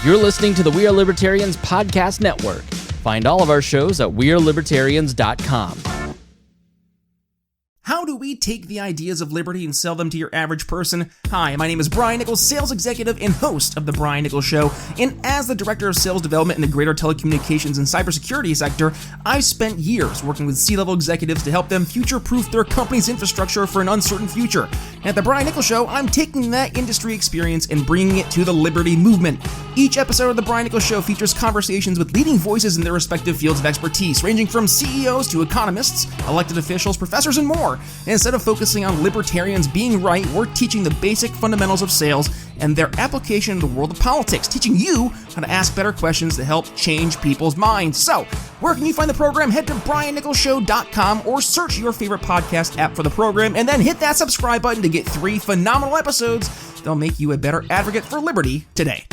You're listening to the We Are Libertarians podcast network. Find all of our shows at wearelibertarians.com. How do we take the ideas of liberty and sell them to your average person? Hi, my name is Brian Nichols, sales executive and host of The Brian Nichols Show, and as the director of sales development in the greater telecommunications and cybersecurity sector, I've spent years working with C-level executives to help them future-proof their company's infrastructure for an uncertain future. And at The Brian Nichols Show, I'm taking that industry experience and bringing it to the liberty movement. Each episode of The Brian Nichols Show features conversations with leading voices in their respective fields of expertise, ranging from CEOs to economists, elected officials, professors, and more. And instead of focusing on libertarians being right, we're teaching the basic fundamentals of sales and their application in the world of politics, teaching you how to ask better questions to help change people's minds. So, where can you find the program? Head to briannicholsshow.com or search your favorite podcast app for the program and then hit that subscribe button to get 3 phenomenal episodes that'll make you a better advocate for liberty today.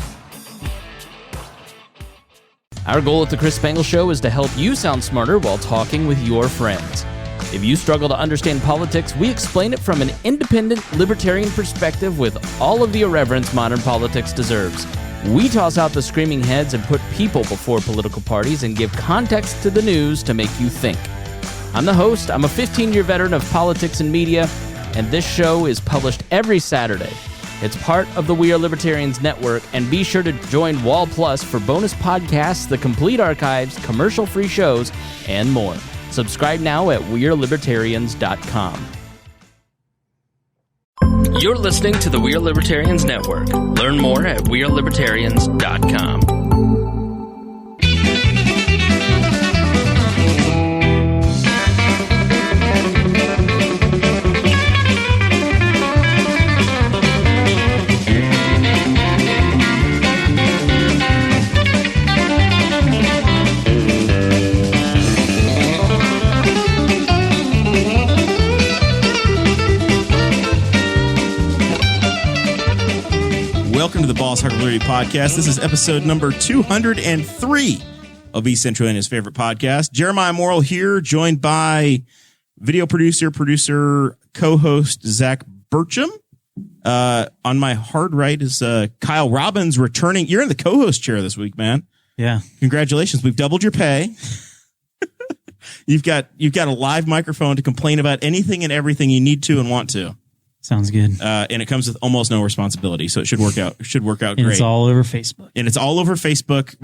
Our goal at the Chris Spangle Show is to help you sound smarter while talking with your friends. If you struggle to understand politics, we explain it from an independent, libertarian perspective with all of the irreverence modern politics deserves. We toss out the screaming heads and put people before political parties and give context to the news to make you think. I'm the host. I'm a 15-year veteran of politics and media, and this show is published every Saturday. It's part of the We Are Libertarians network, and be sure to join Wall Plus for bonus podcasts, the complete archives, commercial-free shows, and more. Subscribe now at wearelibertarians.com. You're listening to the We Are Libertarians Network. Learn more at wearelibertarians.com. Welcome to the Boss Hog Liberty Podcast. This is episode number 203 of East Central Indiana's favorite podcast. Jeremiah Morrell here, joined by video producer, co-host Zach Burcham. On my hard right is Kyle Robbins returning. You're in the co-host chair this week, man. Yeah. Congratulations. We've doubled your pay. You've got a live microphone to complain about anything and everything you need to and want to. Sounds good. And it comes with almost no responsibility, so it should work out. And Great. it's all over Facebook. And it's all over Facebook.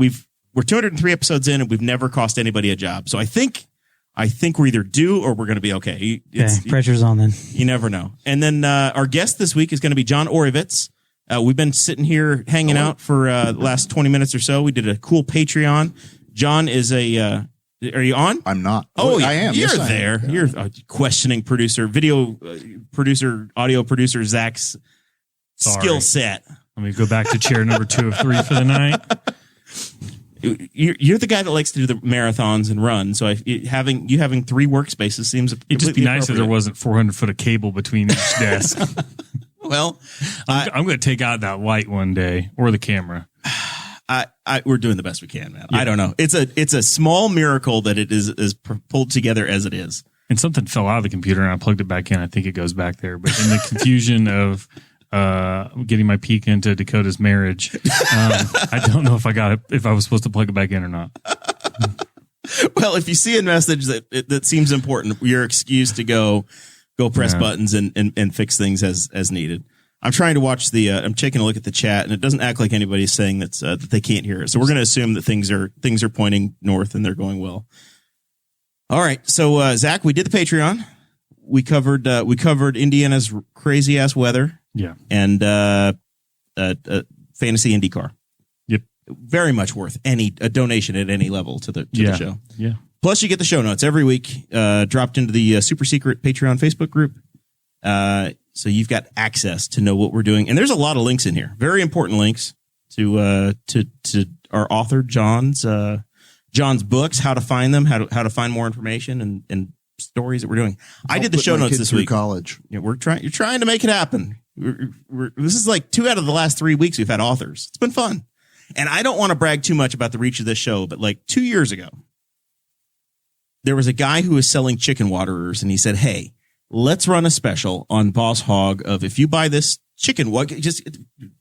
We're 203 episodes in, and we've never cost anybody a job. So I think we're either due or we're going to be okay. Pressure's on then. You never know. And then our guest this week is going to be John Oreovicz. We've been sitting here hanging out for the last 20 minutes or so. We did a cool Patreon. John is a. Are you on? I'm not. Oh, I am. You're Yes, there. I am. You're a questioning producer, video producer, audio producer, Zach's skill set. Let me go back to chair number 2 of 3 for the night. You're the guy that likes to do the marathons and run. So having 3 workspaces seems It'd just be nice if there wasn't 400 foot of cable between each desk. Well, I'm going to take out that light one day or the camera. We're doing the best we can, man. Yeah. I don't know. It's a small miracle that it is pulled together as it is. And something fell out of the computer and I plugged it back in. I think it goes back there. But in the confusion of getting my peek into Dakota's marriage, I don't know if I was supposed to plug it back in or not. Well, if you see a message that seems important, you're excused to go press buttons and fix things as needed. I'm trying to watch I'm taking a look at the chat, and it doesn't act like anybody's saying that they can't hear it. So we're going to assume that things are pointing north and they're going well. All right. So, Zach, we did the Patreon. We covered Indiana's crazy ass weather. Yeah. And, fantasy IndyCar. Yep. Very much worth a donation at any level to the show. Yeah. Plus you get the show notes every week, dropped into the super secret Patreon Facebook group. So you've got access to know what we're doing. And there's a lot of links in here. Very important links to our author, John's books, how to find them, how to find more information and stories that we're doing. I did the show notes this week. College. Yeah, you're trying to make it happen. This is like 2 out of the last 3 weeks we've had authors. It's been fun. And I don't want to brag too much about the reach of this show, but like 2 years ago, there was a guy who was selling chicken waterers, and he said, "Hey, let's run a special on Boss Hog of if you buy this chicken. What? Just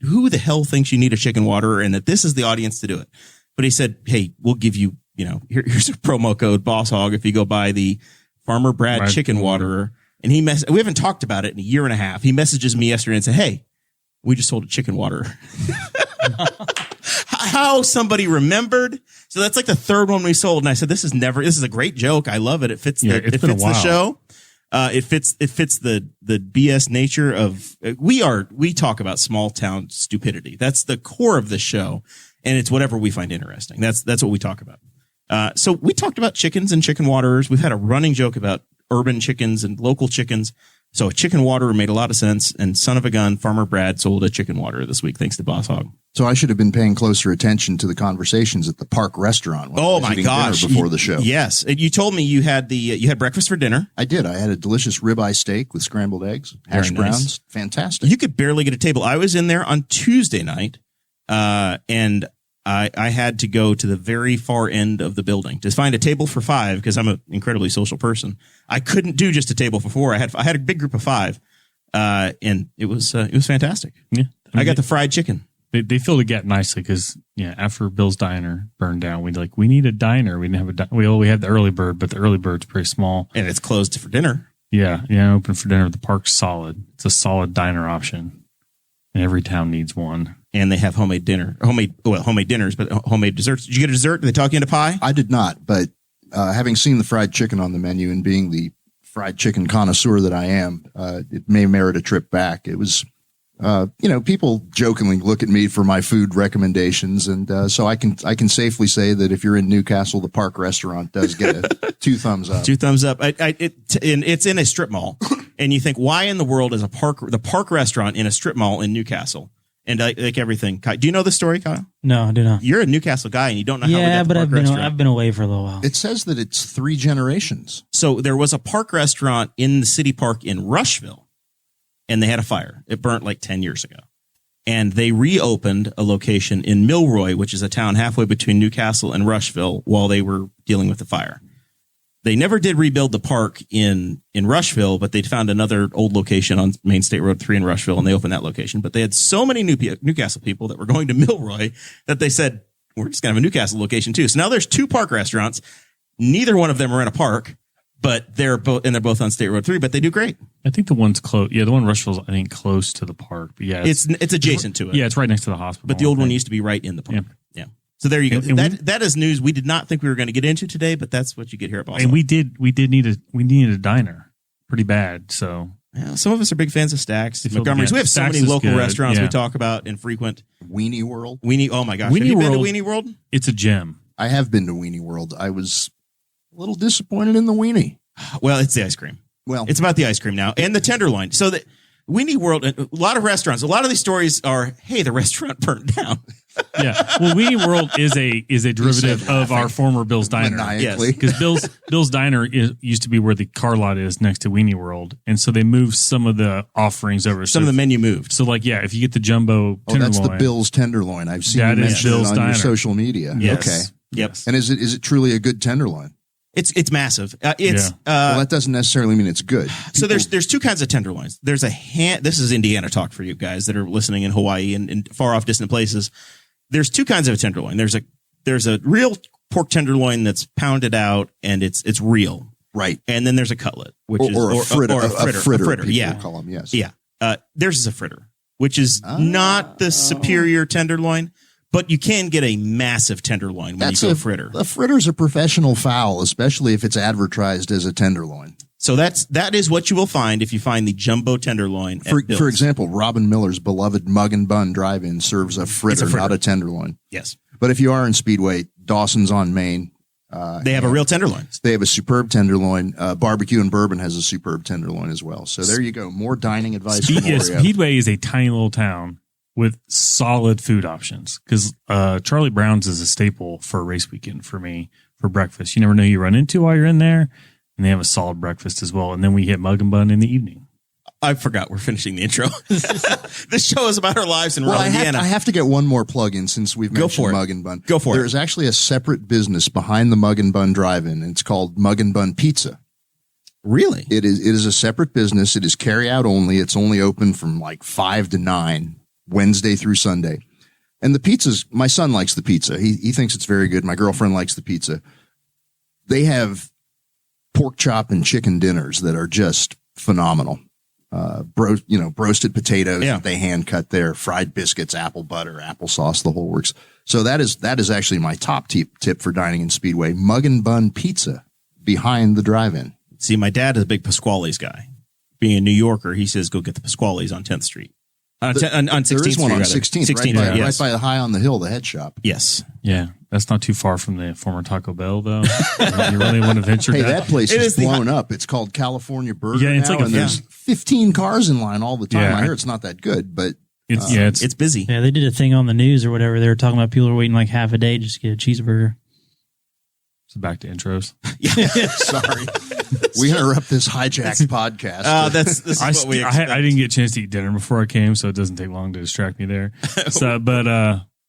who the hell thinks you need a chicken waterer and that this is the audience to do it? But he said, hey, we'll give you, here's a promo code Boss Hog if you go buy the Farmer Brad chicken waterer. And we haven't talked about it in a year and a half. He messages me yesterday and said, hey, we just sold a chicken waterer. How somebody rememred. So that's like the third one we sold. And I said, this is a great joke. I love it. It fits the show. It fits the BS nature of, we talk about small town stupidity. That's the core of the show. And it's whatever we find interesting. That's what we talk about. So we talked about chickens and chicken waterers. We've had a running joke about urban chickens and local chickens. So a chicken waterer made a lot of sense. And son of a gun, Farmer Brad sold a chicken waterer this week, thanks to Boss Hog. So I should have been paying closer attention to the conversations at the park restaurant. Oh my gosh! Before the show, yes, you told me you had breakfast for dinner. I did. I had a delicious ribeye steak with scrambled eggs, hash browns. Fantastic. You could barely get a table. I was in there on Tuesday night, and I had to go to the very far end of the building to find a table for 5 because I'm an incredibly social person. I couldn't do just a table for 4. I had a big group of 5, and it was fantastic. Yeah, I got the fried chicken. They filled the gap nicely because after Bill's Diner burned down, we need a diner. We didn't have we had the early bird, but the early bird's pretty small and it's closed for dinner. Yeah, open for dinner. The park's solid. It's a solid diner option, and every town needs one. And they have homemade dinners, but homemade desserts. Did you get a dessert? Did they talk you into pie? I did not, but having seen the fried chicken on the menu and being the fried chicken connoisseur that I am, it may merit a trip back. It was. People jokingly look at me for my food recommendations. And, so I can safely say that if you're in Newcastle, the park restaurant does get 2 thumbs up. 2 thumbs up. It's in a strip mall. And you think, why in the world is the park restaurant in a strip mall in Newcastle? And like everything. Do you know the story, Kyle? No, I do not. You're a Newcastle guy and you don't know how we got but the park restaurant. I've been away for a little while. It says that it's 3 generations. So there was a park restaurant in the city park in Rushville. And they had a fire. It burnt like 10 years ago. And they reopened a location in Milroy, which is a town halfway between Newcastle and Rushville, while they were dealing with the fire. They never did rebuild the park in Rushville, but they found another old location on Main State Road 3 in Rushville, and they opened that location. But they had so many Newcastle people that were going to Milroy that they said, we're just going to have a Newcastle location too. So now there's 2 park restaurants. Neither one of them are in a park. But they're both on State Road 3, but they do great. I think the one's close. Yeah, the one in Rushville's, I think, close to the park. But yeah, it's adjacent to it. Yeah, it's right next to the hospital. But the old one used to be right in the park. Yeah. So there you go. That is news we did not think we were going to get into today, but that's what you get here at Boston. And we needed a diner pretty bad. So some of us are big fans of Stacks, Montgomery's. We have so many local restaurants we talk about and frequent. Weenie World. Oh my gosh. Have you been to Weenie World? It's a gem. I have been to Weenie World. I was a little disappointed in the weenie. Well, it's the ice cream. Well, it's about the ice cream now and the tenderloin. So that Weenie World, a lot of restaurants, a lot of these stories are, hey, the restaurant burned down. Yeah. Well, Weenie World is a derivative of our former Bill's Diner. Yes. Because Bill's Diner used to be where the car lot is next to Weenie World. And so they moved some of the offerings over. Some of the menu moved. So if you get the jumbo tenderloin. That's the Bill's tenderloin. I've seen you mention it on your social media. Yes. Okay. Yep. And is it truly a good tenderloin? It's massive. Well, that doesn't necessarily mean it's good. So there's 2 kinds of tenderloins. There's this is Indiana talk for you guys that are listening in Hawaii and far off distant places. There's 2 kinds of a tenderloin. There's a real pork tenderloin that's pounded out and it's real. Right. And then there's a cutlet, which is a fritter. A fritter. Yeah. Call them, yes. Yeah. Theirs is a fritter, which is not the superior tenderloin. But you can get a massive tenderloin when you go fritter. A fritter's a professional fowl, especially if it's advertised as a tenderloin. So that is what you will find if you find the jumbo tenderloin. For example, Robin Miller's beloved Mug and Bun Drive-In serves a fritter, not a tenderloin. Yes. But if you are in Speedway, Dawson's on Main. They have a real tenderloin. They have a superb tenderloin. Barbecue and Bourbon has a superb tenderloin as well. So there you go. More dining advice. Speedway is a tiny little town with solid food options because Charlie Brown's is a staple for a race weekend for me for breakfast. You never know who you run into while you're in there, and they have a solid breakfast as well. And then we hit Mug and Bun in the evening. I forgot we're finishing the intro. This show is about our lives in rural Indiana. I have to get one more plug in since we've mentioned Mug and Bun. Go for it. There's actually a separate business behind the Mug and Bun Drive-In. It's called Mug and Bun Pizza. Really? It is a separate business. It is carry out only. It's only open from like 5 to 9, Wednesday through Sunday. And the pizzas, my son likes the pizza. He thinks it's very good. My girlfriend likes the pizza. They have pork chop and chicken dinners that are just phenomenal. Roasted potatoes that they hand cut there, fried biscuits, apple butter, applesauce, the whole works. So that is actually my top tip for dining in Speedway. Mug and Bun Pizza behind the drive-in. See, my dad is a big Pasquale's guy. Being a New Yorker, he says go get the Pasquale's on 10th Street. On 16th Street. There is one on 16th, 16th, right by the High on the Hill, the head shop. Yes. Yeah, that's not too far from the former Taco Bell, though. You really want to venture Hey, down? that place is blown up. It's called California Burger it's now, like and there's 15 cars in line all the time. Yeah. I hear it's not that good, but It's busy. Yeah, they did a thing on the news or whatever. They were talking about people are waiting like half a day just to get a cheeseburger. So back to intros. sorry. We interrupt this hijacked podcast. This is what we expect. I didn't get a chance to eat dinner before I came, so it doesn't take long to distract me there.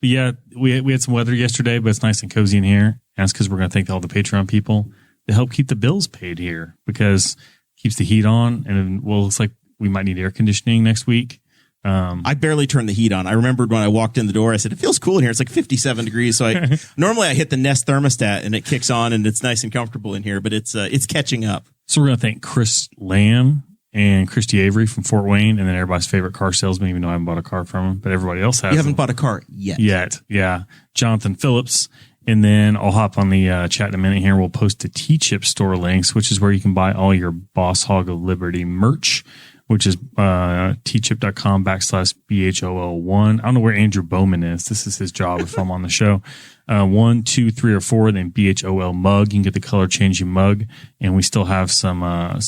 Yeah, we had some weather yesterday, but it's nice and cozy in here. And that's because we're going to thank all the Patreon people to help keep the bills paid here, because it keeps the heat on, and it looks like we might need air conditioning next week. I barely turned the heat on. I remembered when I walked in the door, I said, it feels cool in here. It's like 57 degrees. So normally I hit the Nest thermostat and it kicks on and it's nice and comfortable in here, but it's catching up. So we're going to thank Chris Lamb and Christy Avery from Fort Wayne, and then everybody's favorite car salesman, even though I haven't bought a car from him, but everybody else has. You haven't bought a car yet. Yeah. Jonathan Phillips. And then I'll hop on the chat in a minute here. We'll post the T-Chip store links, which is where you can buy all your Boss Hog of Liberty merch, which is tchip.com/BHOL1. I don't know where Andrew Bowman is. This is his job if I'm on the show. 1, 2, 3, or 4, then BHOL mug. You can get the color changing mug. And we still have some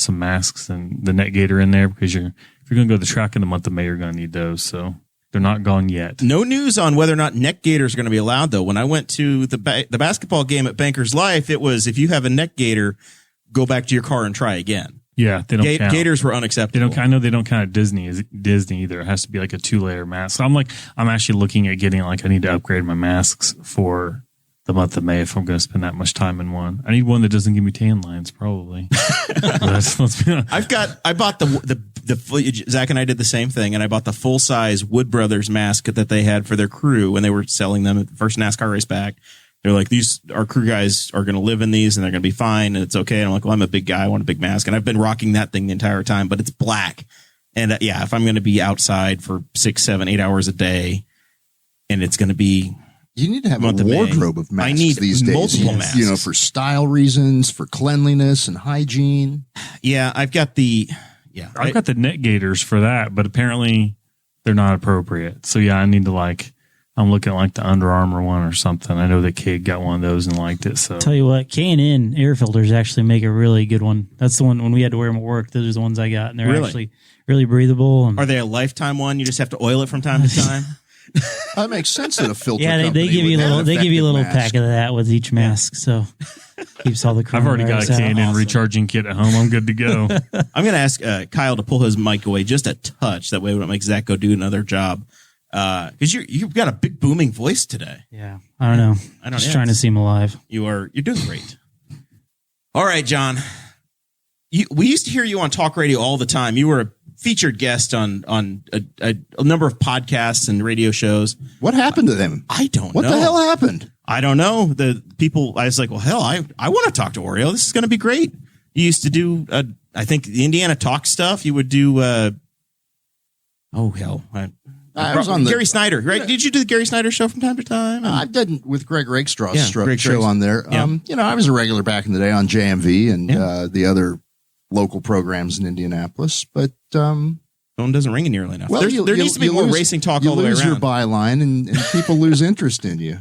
masks and the net gator in there, because if you're going to go to the track in the month of May, you're going to need those. So they're not gone yet. No news on whether or not neck gaiters are going to be allowed, though. When I went to the basketball game at Bankers Life, it was, if you have a neck gaiter, go back to your car and try again. Yeah, they don't count. Gators were unacceptable. I know they don't count at Disney either. It has to be like a 2-layer mask. So I'm actually looking at getting, I need to upgrade my masks for the month of May if I'm going to spend that much time in one. I need one that doesn't give me tan lines, probably. Let's be honest. I bought the Zach and I did the same thing, and I bought the full size Wood Brothers mask that they had for their crew when they were selling them at the first NASCAR race back. They're like, our crew guys are going to live in these and they're going to be fine and it's okay. And I'm like, well, I'm a big guy. I want a big mask. And I've been rocking that thing the entire time, but it's black. And if I'm going to be outside for 6, 7, 8 hours a day, and it's going to be, you need to have a wardrobe of masks. I need these days. Multiple masks. For style reasons, for cleanliness and hygiene. Yeah, I've got the net gaiters for that, but apparently they're not appropriate. So yeah, I need to I'm looking at the Under Armour one or something. I know that kid got one of those and liked it. So tell you what, K&N air filters actually make a really good one. That's the one when we had to wear them at work. Those are the ones I got, and they're actually really breathable. Are they a lifetime one? You just have to oil it from time to time. That makes sense that a filter. Yeah, they give you a little. They give you a little pack of that with each mask, so keeps all the. I've already got a K&N recharging kit at home. I'm good to go. I'm going to ask Kyle to pull his mic away just a touch. That way, we don't make Zach go do another job. Because you've got a big booming voice today. Yeah, I don't know. Just trying to seem alive. You're doing great. All right, John. We used to hear you on talk radio all the time. You were a featured guest on a number of podcasts and radio shows. What happened to them? I don't know. What the hell happened? I don't know. The people. I was like, well, hell, I want to talk to Oreo. This is going to be great. You used to do, I think, the Indiana Talk stuff. You would do. I was on Gary Snyder, right? Did you do the Gary Snyder show from time to time? I did with Greg Rakestraw's Greg show on there. Yeah. I was a regular back in the day on JMV and the other local programs in Indianapolis, but phone doesn't ring nearly enough. Well, there needs to be more racing talk all the way around. You lose your byline and people lose interest in you.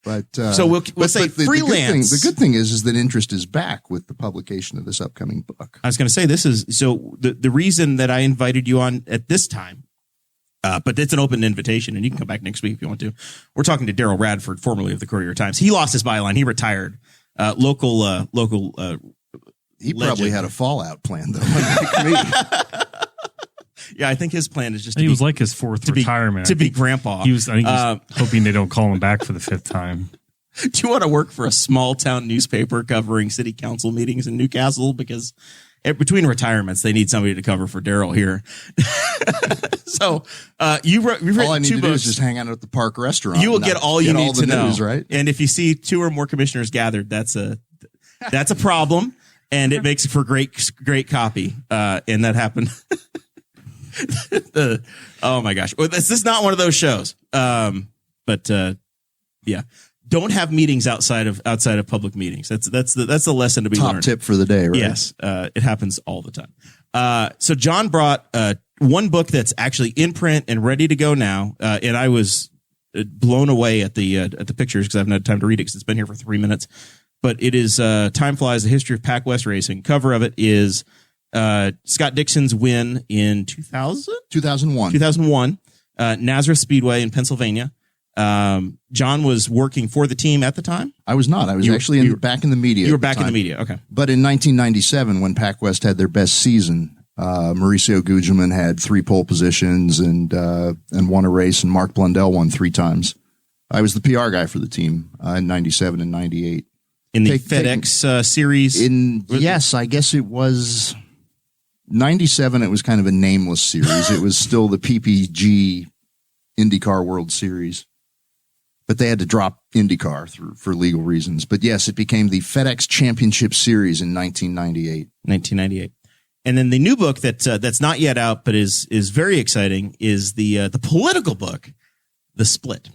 But so we'll say freelance. The good thing is that interest is back with the publication of this upcoming book. I was going to say the reason that I invited you on at this time. But it's an open invitation, and you can come back next week if you want to. We're talking to Daryl Radford, formerly of the Courier-Times. He lost his byline. He retired. Local. He probably had a fallout plan, though. Like me. Yeah, I think his plan is just. He was like his fourth retirement to be grandpa. I think he was hoping they don't call him back for the 5th time. Do you want to work for a small town newspaper covering city council meetings in Newcastle? Because between retirements, they need somebody to cover for Daryl here. So you've written all I need two to books. do is just hang out at the park restaurant. You will get all you need to know, news, right? And if you see 2 or more commissioners gathered, that's a problem, and it makes for great copy. And that happened. Oh my gosh, well, this is not one of those shows. But yeah, don't have meetings outside of public meetings. That's the lesson to be Top learned. tip for the day, right? Yes, it happens all the time. So John brought one book that's actually in print and ready to go now, and I was blown away at the pictures because I haven't had time to read it because it's been here for 3 minutes. But it is Time Flies: The History of Pac West Racing. Cover of it is Scott Dixon's win in 2001, Nazareth Speedway in Pennsylvania. John was working for the team at the time. I was not. I was actually back in the media. You were back in the media. Okay. But in 1997, when Pac West had their best season, Mauricio Gugelmin had 3 pole positions and won a race, and Mark Blundell won 3 times. I was the PR guy for the team in 97 and 98. In the FedEx series? Yes, I guess it was 97. It was kind of a nameless series. It was still the PPG IndyCar World Series. But they had to drop IndyCar for legal reasons. But yes, it became the FedEx Championship Series in 1998. And then the new book that's not yet out, but is very exciting, is the political book, The Split.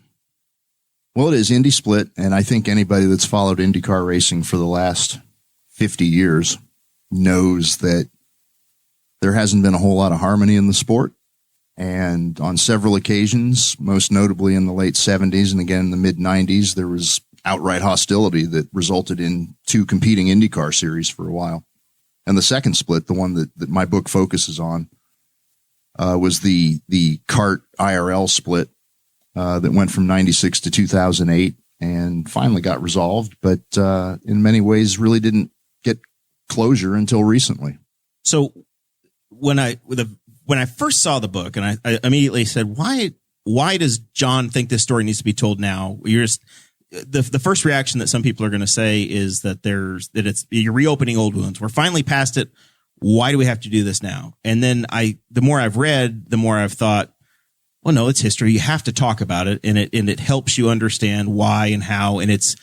Well, it is Indy Split, and I think anybody that's followed IndyCar racing for the last 50 years knows that there hasn't been a whole lot of harmony in the sport. And on several occasions, most notably in the late 70s and again in the mid-90s, there was outright hostility that resulted in 2 competing IndyCar series for a while. And the second split, the one that my book focuses on, was the kart IRL split that went from 96 to 2008 and finally got resolved, but in many ways really didn't get closure until recently. So when I first saw the book, and I immediately said, why does John think this story needs to be told now? The first reaction that some people are going to say is that you're reopening old wounds. We're finally past it. Why do we have to do this now? And then the more I've read, the more I've thought, well, no, it's history. You have to talk about it, and it helps you understand why and how. And it's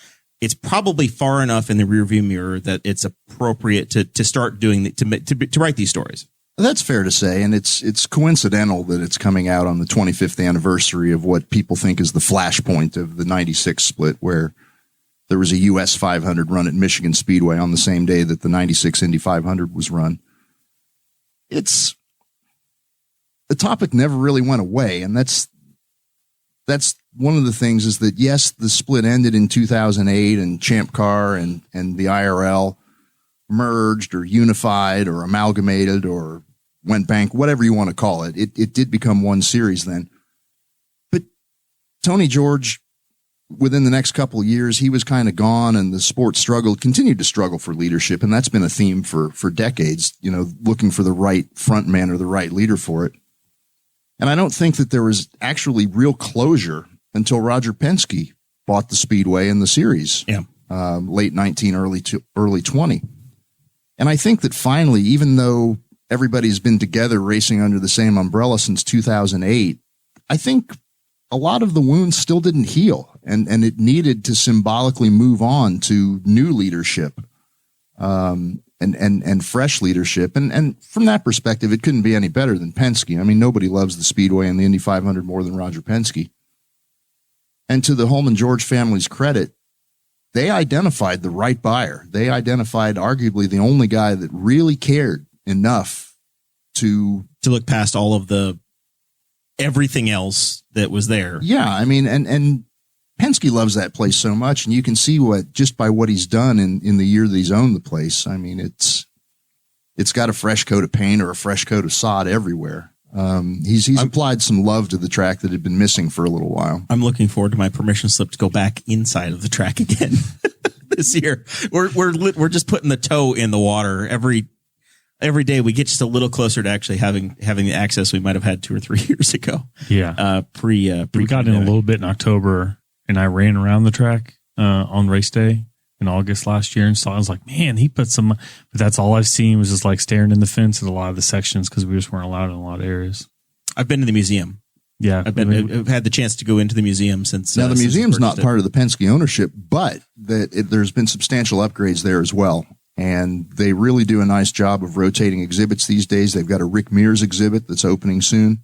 probably far enough in the rearview mirror that it's appropriate to start doing to write these stories. That's fair to say, and it's coincidental that it's coming out on the 25th anniversary of what people think is the flashpoint of the 96 split, where there was a US 500 run at Michigan Speedway on the same day that the 96 Indy 500 was run. The topic never really went away, and that's one of the things is that, yes, the split ended in 2008 and Champ Car and the IRL merged or unified or amalgamated or went bank, whatever you want to call it. It did become one series then. But Tony George, within the next couple of years, he was kind of gone, and the sport continued to struggle for leadership. And that's been a theme for decades, looking for the right front man or the right leader for it. And I don't think that there was actually real closure until Roger Penske bought the Speedway and the series. Yeah. Late 19, early 20. And I think that finally, even though everybody's been together racing under the same umbrella since 2008, I think a lot of the wounds still didn't heal, and it needed to symbolically move on to new leadership, and fresh leadership. And from that perspective, it couldn't be any better than Penske. I mean, nobody loves the Speedway and the Indy 500 more than Roger Penske. And to the Holman George family's credit, they identified the right buyer. They identified arguably the only guy that really cared enough to look past all of the everything else that was there. Yeah, I mean, and Penske loves that place so much, and you can see just by what he's done in the year that he's owned the place. I mean, it's got a fresh coat of paint or a fresh coat of sod everywhere. He's applied some love to the track that had been missing for a little while. I'm looking forward to my permission slip to go back inside of the track again this year. We're just putting the toe in the water every day. We get just a little closer to actually having the access we might have had 2 or 3 years ago. Yeah. We got in a little bit in October, and I ran around the track on race day, in August last year and saw. I was like, man, he put some. But that's all I've seen was just like staring in the fence at a lot of the sections because we just weren't allowed in a lot of areas. I've been to the museum. Yeah, I've had the chance to go into the museum since. Now the museum's not part of the Penske ownership, but there's been substantial upgrades there as well. And they really do a nice job of rotating exhibits these days. They've got a Rick Mears exhibit that's opening soon,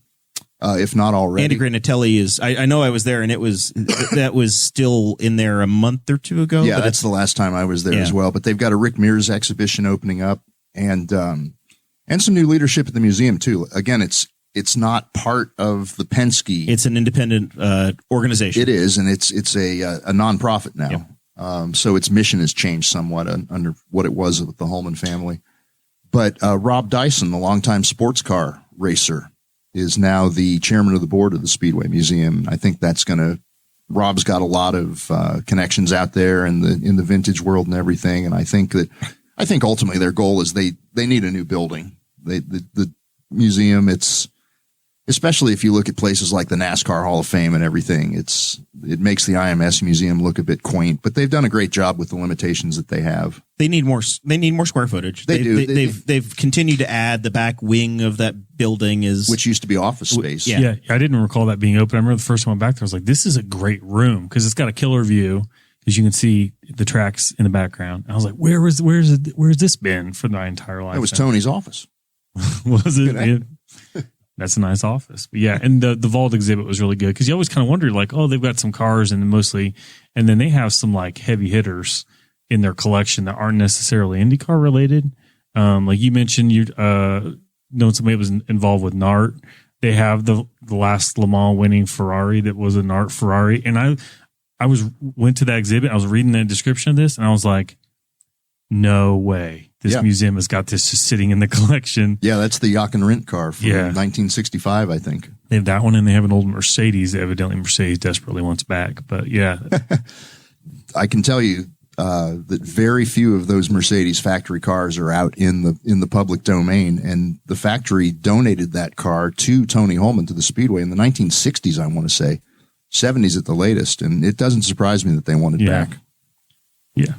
if not already. Andy Granatelli is. I know I was there, and that was still in there a month or two ago. Yeah, that's the last time I was there as well. But they've got a Rick Mears exhibition opening up, and some new leadership at the museum too. Again, it's not part of the Penske. It's an independent organization. It is, and it's a nonprofit now. Yep. So its mission has changed somewhat under what it was with the Holman family. But Rob Dyson, the longtime sports car racer, is now the chairman of the board of the Speedway Museum. I think Rob's got a lot of connections out there in the vintage world and everything. And I think ultimately their goal is they need a new building. The museum, especially if you look at places like the NASCAR Hall of Fame and everything, it makes the IMS museum look a bit quaint, but they've done a great job with the limitations that they have. They need more square footage. They do. They've continued to add the back wing of that building which used to be office space. Yeah. I didn't recall that being open. I remember the first time I went back there, I was like, this is a great room because it's got a killer view because you can see the tracks in the background. I was like, where's this been for my entire life? It was Tony's office. Was it? Yeah. That's a nice office. But yeah, and the vault exhibit was really good because you always kind of wonder, like, oh, they've got some cars and then they have some like heavy hitters in their collection that aren't necessarily IndyCar related. Like you mentioned, knowing somebody was involved with NART. They have the last Le Mans winning Ferrari that was a NART Ferrari, and I went to that exhibit. I was reading the description of this, and I was like, no way. This museum has got this just sitting in the collection. Yeah, that's the Jochen Rindt car from 1965, I think. They have that one, and they have an old Mercedes. Evidently, Mercedes desperately wants back. But yeah. I can tell you that very few of those Mercedes factory cars are out in the public domain. And the factory donated that car to Tony Holman, to the Speedway, in the 1960s, I want to say. 70s at the latest. And it doesn't surprise me that they want it back. Yeah.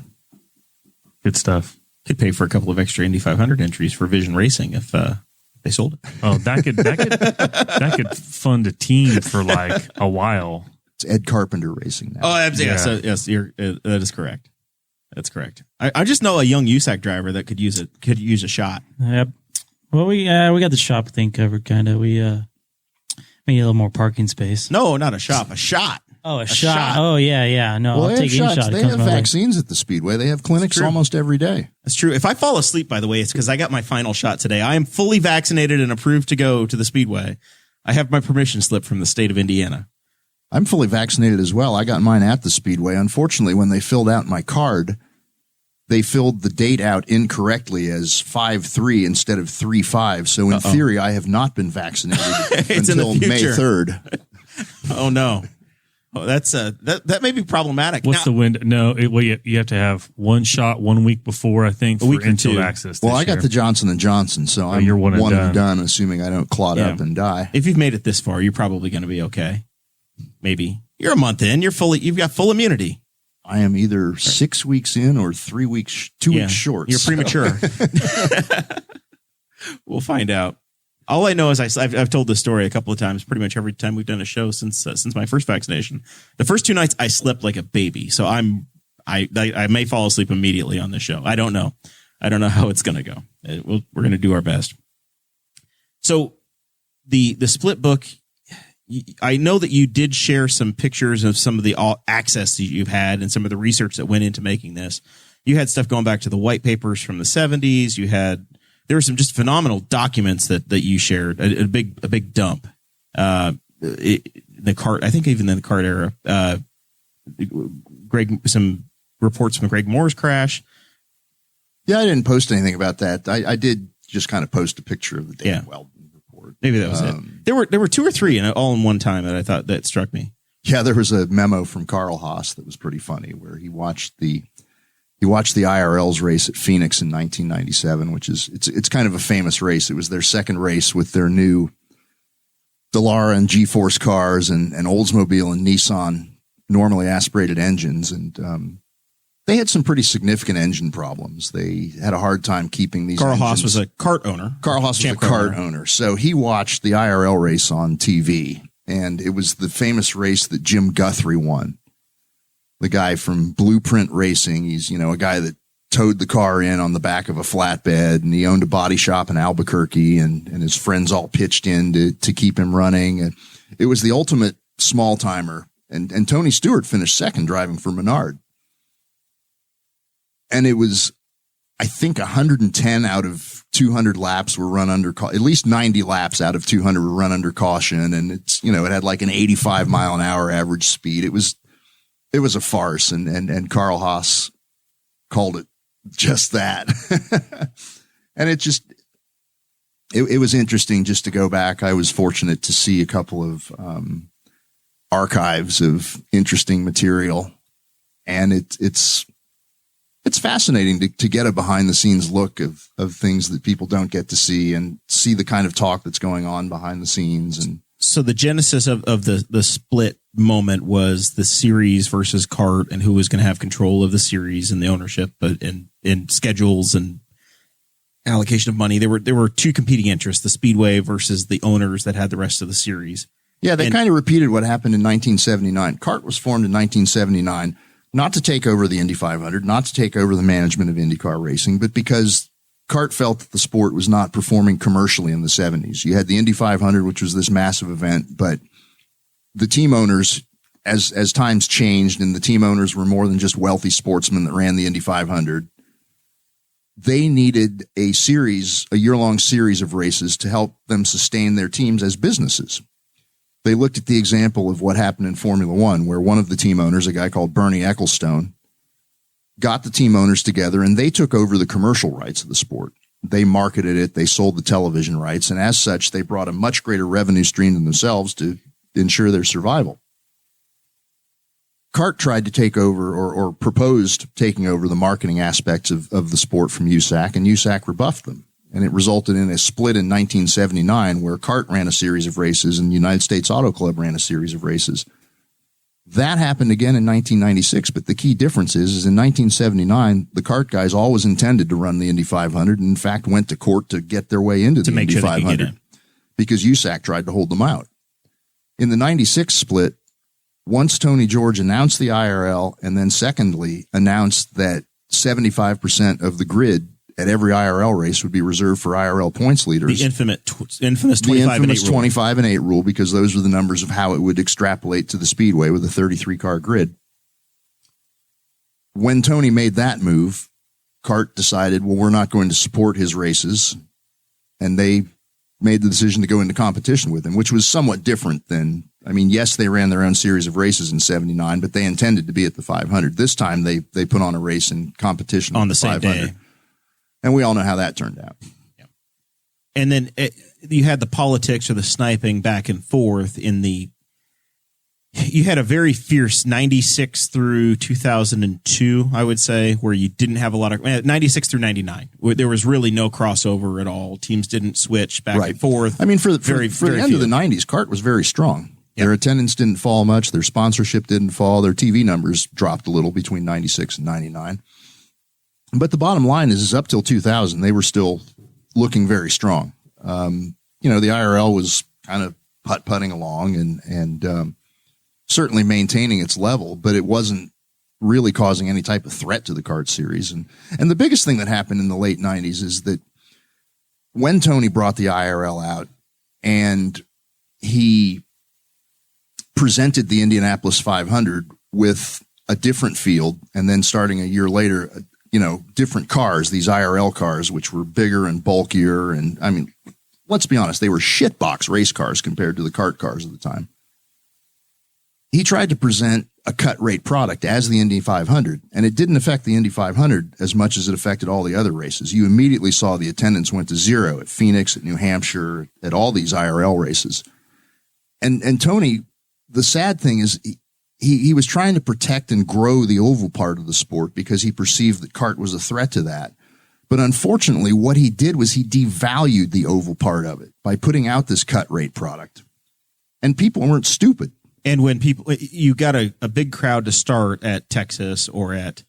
Good stuff. Could pay for a couple of extra Indy 500 entries for Vision Racing if they sold it. Oh, that could fund a team for like a while. It's Ed Carpenter Racing now. Oh, yes, that is correct. That's correct. I just know a young USAC driver that could use a shot. Yep. Well, we got the shop thing covered, kind of. We need a little more parking space. No, not a shop, a shot. Oh, a shot. Oh, yeah. No, well, I'll take any shot. They have vaccines at the Speedway. They have clinics almost every day. That's true. If I fall asleep, by the way, it's because I got my final shot today. I am fully vaccinated and approved to go to the Speedway. I have my permission slip from the state of Indiana. I'm fully vaccinated as well. I got mine at the Speedway. Unfortunately, when they filled out my card, they filled the date out incorrectly as 5/3 instead of 3/5. So in theory, I have not been vaccinated until May 3rd. Oh, no. Oh, that's that may be problematic. What's the window? No, you have to have one shot 1 week before, I think, for infield access. Well, I got the Johnson & Johnson, so I'm you're one and done, assuming I don't clot up and die. If you've made it this far, you're probably going to be okay. Maybe you're a month in. You've got full immunity. I am either 6 weeks in or 3 weeks, 2 weeks short. You're premature. We'll find out. All I know is I've told this story a couple of times, pretty much every time we've done a show since my first vaccination. The first 2 nights I slept like a baby, so I may fall asleep immediately on this show. I don't know how it's going to go. We're going to do our best. So the split book, I know that you did share some pictures of some of the access that you've had and some of the research that went into making this. You had stuff going back to the white papers from the 70s. There were some just phenomenal documents that you shared, a big dump. The cart, I think even in the cart era, some reports from Greg Moore's crash. Yeah, I didn't post anything about that. I did just kind of post a picture of the Dave Weldon report. Maybe that was it. There were 2 or 3 all in one time that I thought that struck me. Yeah, there was a memo from Carl Haas that was pretty funny where he watched the IRL's race at Phoenix in 1997, which is it's kind of a famous race. It was their second race with their new Dallara and G-Force cars and Oldsmobile and Nissan normally aspirated engines. And they had some pretty significant engine problems. They had a hard time keeping these. Carl Haas engines. was a kart owner. Carl Haas was a kart owner. So he watched the IRL race on TV, and it was the famous race that Jim Guthrie won. The guy from Blueprint Racing. He's, a guy that towed the car in on the back of a flatbed, and he owned a body shop in Albuquerque, and his friends all pitched in to keep him running. And it was the ultimate small timer. And Tony Stewart finished second driving for Menard. And it was, I think, 110 out of 200 laps were run under, at least 90 laps out of 200 were run under caution. And it's, it had like an 85 mile an hour average speed. It was a farce. And Carl Haas called it just that. And it was interesting just to go back. I was fortunate to see a couple of, archives of interesting material. And it's fascinating to get a behind the scenes look of things that people don't get to see and see the kind of talk that's going on behind the scenes. And so the genesis of the split moment was the series versus kart and who was going to have control of the series and the ownership, but and schedules and allocation of money. There were two competing interests, the speedway versus the owners that had the rest of the series. Yeah, they kind of repeated what happened in 1979. Kart was formed in 1979. Not to take over the Indy 500, not to take over the management of IndyCar racing, but because kart felt that the sport was not performing commercially in the 70s. You had the Indy 500, which was this massive event, but the team owners, as times changed and the team owners were more than just wealthy sportsmen that ran the Indy 500, they needed a year-long series of races to help them sustain their teams as businesses. They looked at the example of what happened in Formula One, where one of the team owners, a guy called Bernie Ecclestone, got the team owners together and they took over the commercial rights of the sport. They marketed it. They sold the television rights. And as such, they brought a much greater revenue stream than themselves to ensure their survival. Kart tried to take over or proposed taking over the marketing aspects of the sport from USAC, and USAC rebuffed them. And it resulted in a split in 1979 where Kart ran a series of races and United States Auto Club ran a series of races. That happened again in 1996, but the key difference is in 1979, the Kart guys always intended to run the Indy 500 and in fact went to court to get their way into the Indy 500 because USAC tried to hold them out. In the 96 split, once Tony George announced the IRL and then secondly announced that 75% of the grid at every IRL race would be reserved for IRL points leaders. The infamous 25 and 8 rule, because those were the numbers of how it would extrapolate to the speedway with a 33-car grid. When Tony made that move, Kart decided, well, we're not going to support his races, and they made the decision to go into competition with him, which was somewhat different than, yes, they ran their own series of races in 79, but they intended to be at the 500. This time they put on a race in competition on the same 500. Day. And we all know how that turned out. Yeah. And then you had the politics or the sniping back and forth you had a very fierce 96 through 2002, I would say, where you didn't have a lot of 96 through 99, where there was really no crossover at all. Teams didn't switch back and forth. For the end of the 90s, Kart was very strong. Yep. Their attendance didn't fall much. Their sponsorship didn't fall. Their TV numbers dropped a little between 96 and 99. But the bottom line is up till 2000, they were still looking very strong. The IRL was kind of putt-putting along and certainly maintaining its level, but it wasn't really causing any type of threat to the kart series. And the biggest thing that happened in the late 90s is that when Tony brought the IRL out and he presented the Indianapolis 500 with a different field, and then starting a year later, different cars, these IRL cars, which were bigger and bulkier. And let's be honest, they were shitbox race cars compared to the kart cars of the time. He tried to present a cut rate product as the Indy 500, and it didn't affect the Indy 500 as much as it affected all the other races. You immediately saw the attendance went to zero at Phoenix, at New Hampshire, at all these IRL races. And Tony, the sad thing is he was trying to protect and grow the oval part of the sport because he perceived that kart was a threat to that. But unfortunately, what he did was he devalued the oval part of it by putting out this cut rate product. And people weren't stupid. And when you got a big crowd to start at Texas or at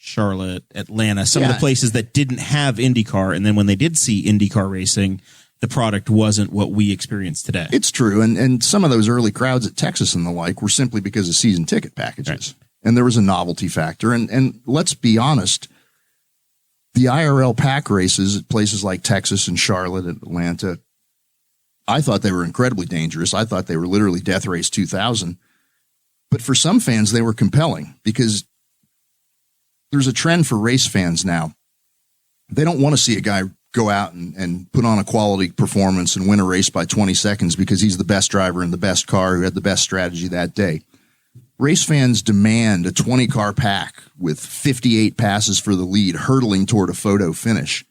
Charlotte, Atlanta, some of the places that didn't have IndyCar. And then when they did see IndyCar racing, the product wasn't what we experience today. It's true. And some of those early crowds at Texas and the like were simply because of season ticket packages. Right. And there was a novelty factor. And let's be honest, the IRL pack races at places like Texas and Charlotte and Atlanta, I thought they were incredibly dangerous. I thought they were literally Death Race 2000. But for some fans, they were compelling because there's a trend for race fans now. They don't want to see a guy go out and put on a quality performance and win a race by 20 seconds because he's the best driver in the best car who had the best strategy that day. Race fans demand a 20-car pack with 58 passes for the lead, hurtling toward a photo finish.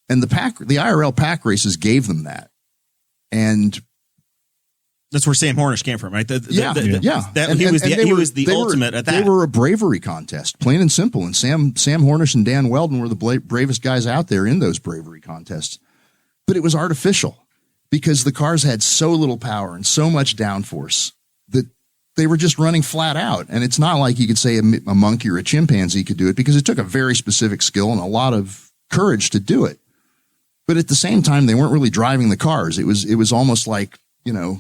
And the IRL pack races gave them that. And that's where Sam Hornish came from, right? He was the ultimate at that. They were a bravery contest, plain and simple. And Sam Hornish and Dan Weldon were the bravest guys out there in those bravery contests. But it was artificial because the cars had so little power and so much downforce that they were just running flat out. And it's not like you could say a monkey or a chimpanzee could do it because it took a very specific skill and a lot of courage to do it. But at the same time, they weren't really driving the cars. It was almost like,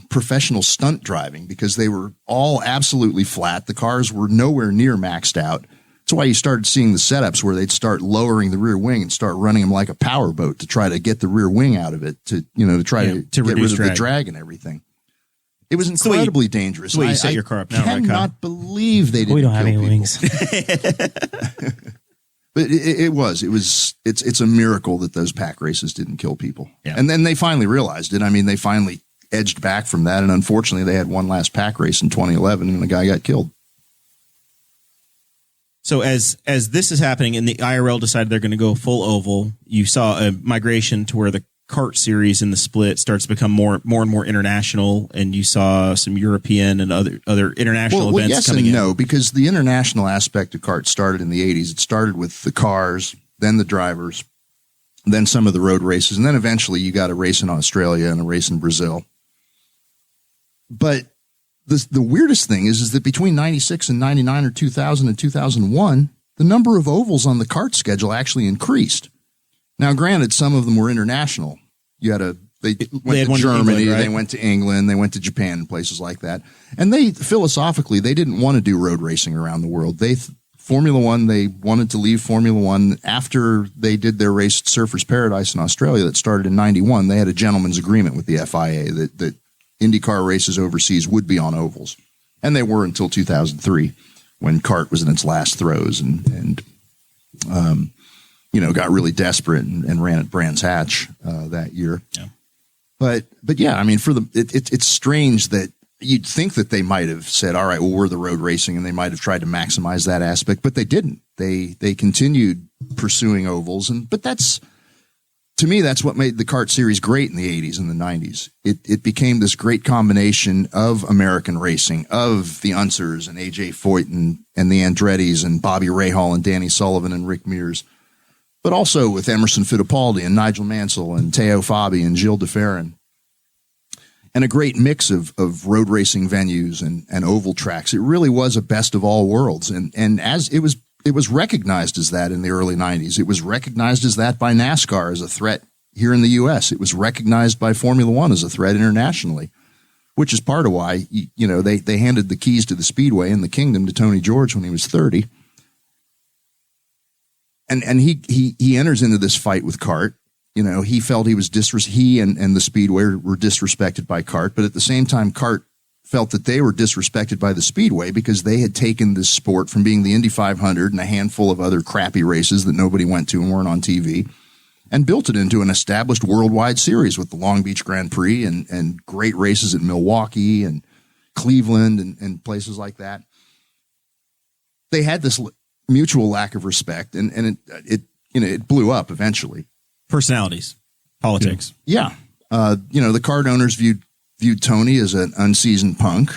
professional stunt driving because they were all absolutely flat. The cars were nowhere near maxed out. That's why you started seeing the setups where they'd start lowering the rear wing and start running them like a power boat to try to get the rear wing out of it to try to get rid of the drag and everything. It was incredibly dangerous. The way you set your car up now, I cannot believe they didn't. We don't have any people. wings. But it's a miracle that those pack races didn't kill people. Yeah. And then they finally realized it. I mean, they finally edged back from that. And unfortunately, they had one last pack race in 2011 and the guy got killed. So as this is happening and the IRL decided they're going to go full oval, you saw a migration to where the kart series in the split starts to become more and more international, and you saw some European and other international events yes coming and in. No, because the international aspect of kart started in the 80s. It started with the cars, then the drivers, then some of the road races, and then eventually you got a race in Australia and a race in Brazil. But the weirdest thing is that between 96 and 99 or 2000 and 2001, the number of ovals on the kart schedule actually increased. Now, granted, some of them were international. They went to Germany, England, right? They went to England, they went to Japan and places like that. And they philosophically, they didn't want to do road racing around the world. Formula One, they wanted to leave Formula One after they did their race at Surfers Paradise in Australia that started in 91. They had a gentleman's agreement with the FIA that IndyCar races overseas would be on ovals. And they were until 2003 when kart was in its last throes and got really desperate and ran at Brands Hatch that year. Yeah. But yeah, I mean, it's strange that you'd think that they might have said, all right, well, we're the road racing, and they might have tried to maximize that aspect, but they didn't. They continued pursuing ovals, but to me, that's what made the kart series great in the 80s and the 90s. It became this great combination of American racing, of the Unsers and AJ Foyt and the Andrettis and Bobby Rahal and Danny Sullivan and Rick Mears, but also with Emerson Fittipaldi and Nigel Mansell and Teo Fabi and Gilles de Ferran. And a great mix of road racing venues and oval tracks. It really was a best of all worlds. And as it was recognized as that in the early 90s. It was recognized as that by NASCAR as a threat here in the U.S. It was recognized by Formula One as a threat internationally, which is part of why, they handed the keys to the Speedway in the Kingdom to Tony George when he was 30. And he enters into this fight with kart. He felt he and the Speedway were disrespected by kart, but at the same time, kart felt that they were disrespected by the Speedway because they had taken this sport from being the Indy 500 and a handful of other crappy races that nobody went to and weren't on TV and built it into an established worldwide series with the Long Beach Grand Prix and great races at Milwaukee and Cleveland and places like that. They had this mutual lack of respect and it blew up eventually. Personalities, politics. Yeah. The kart owners viewed Tony as an unseasoned punk.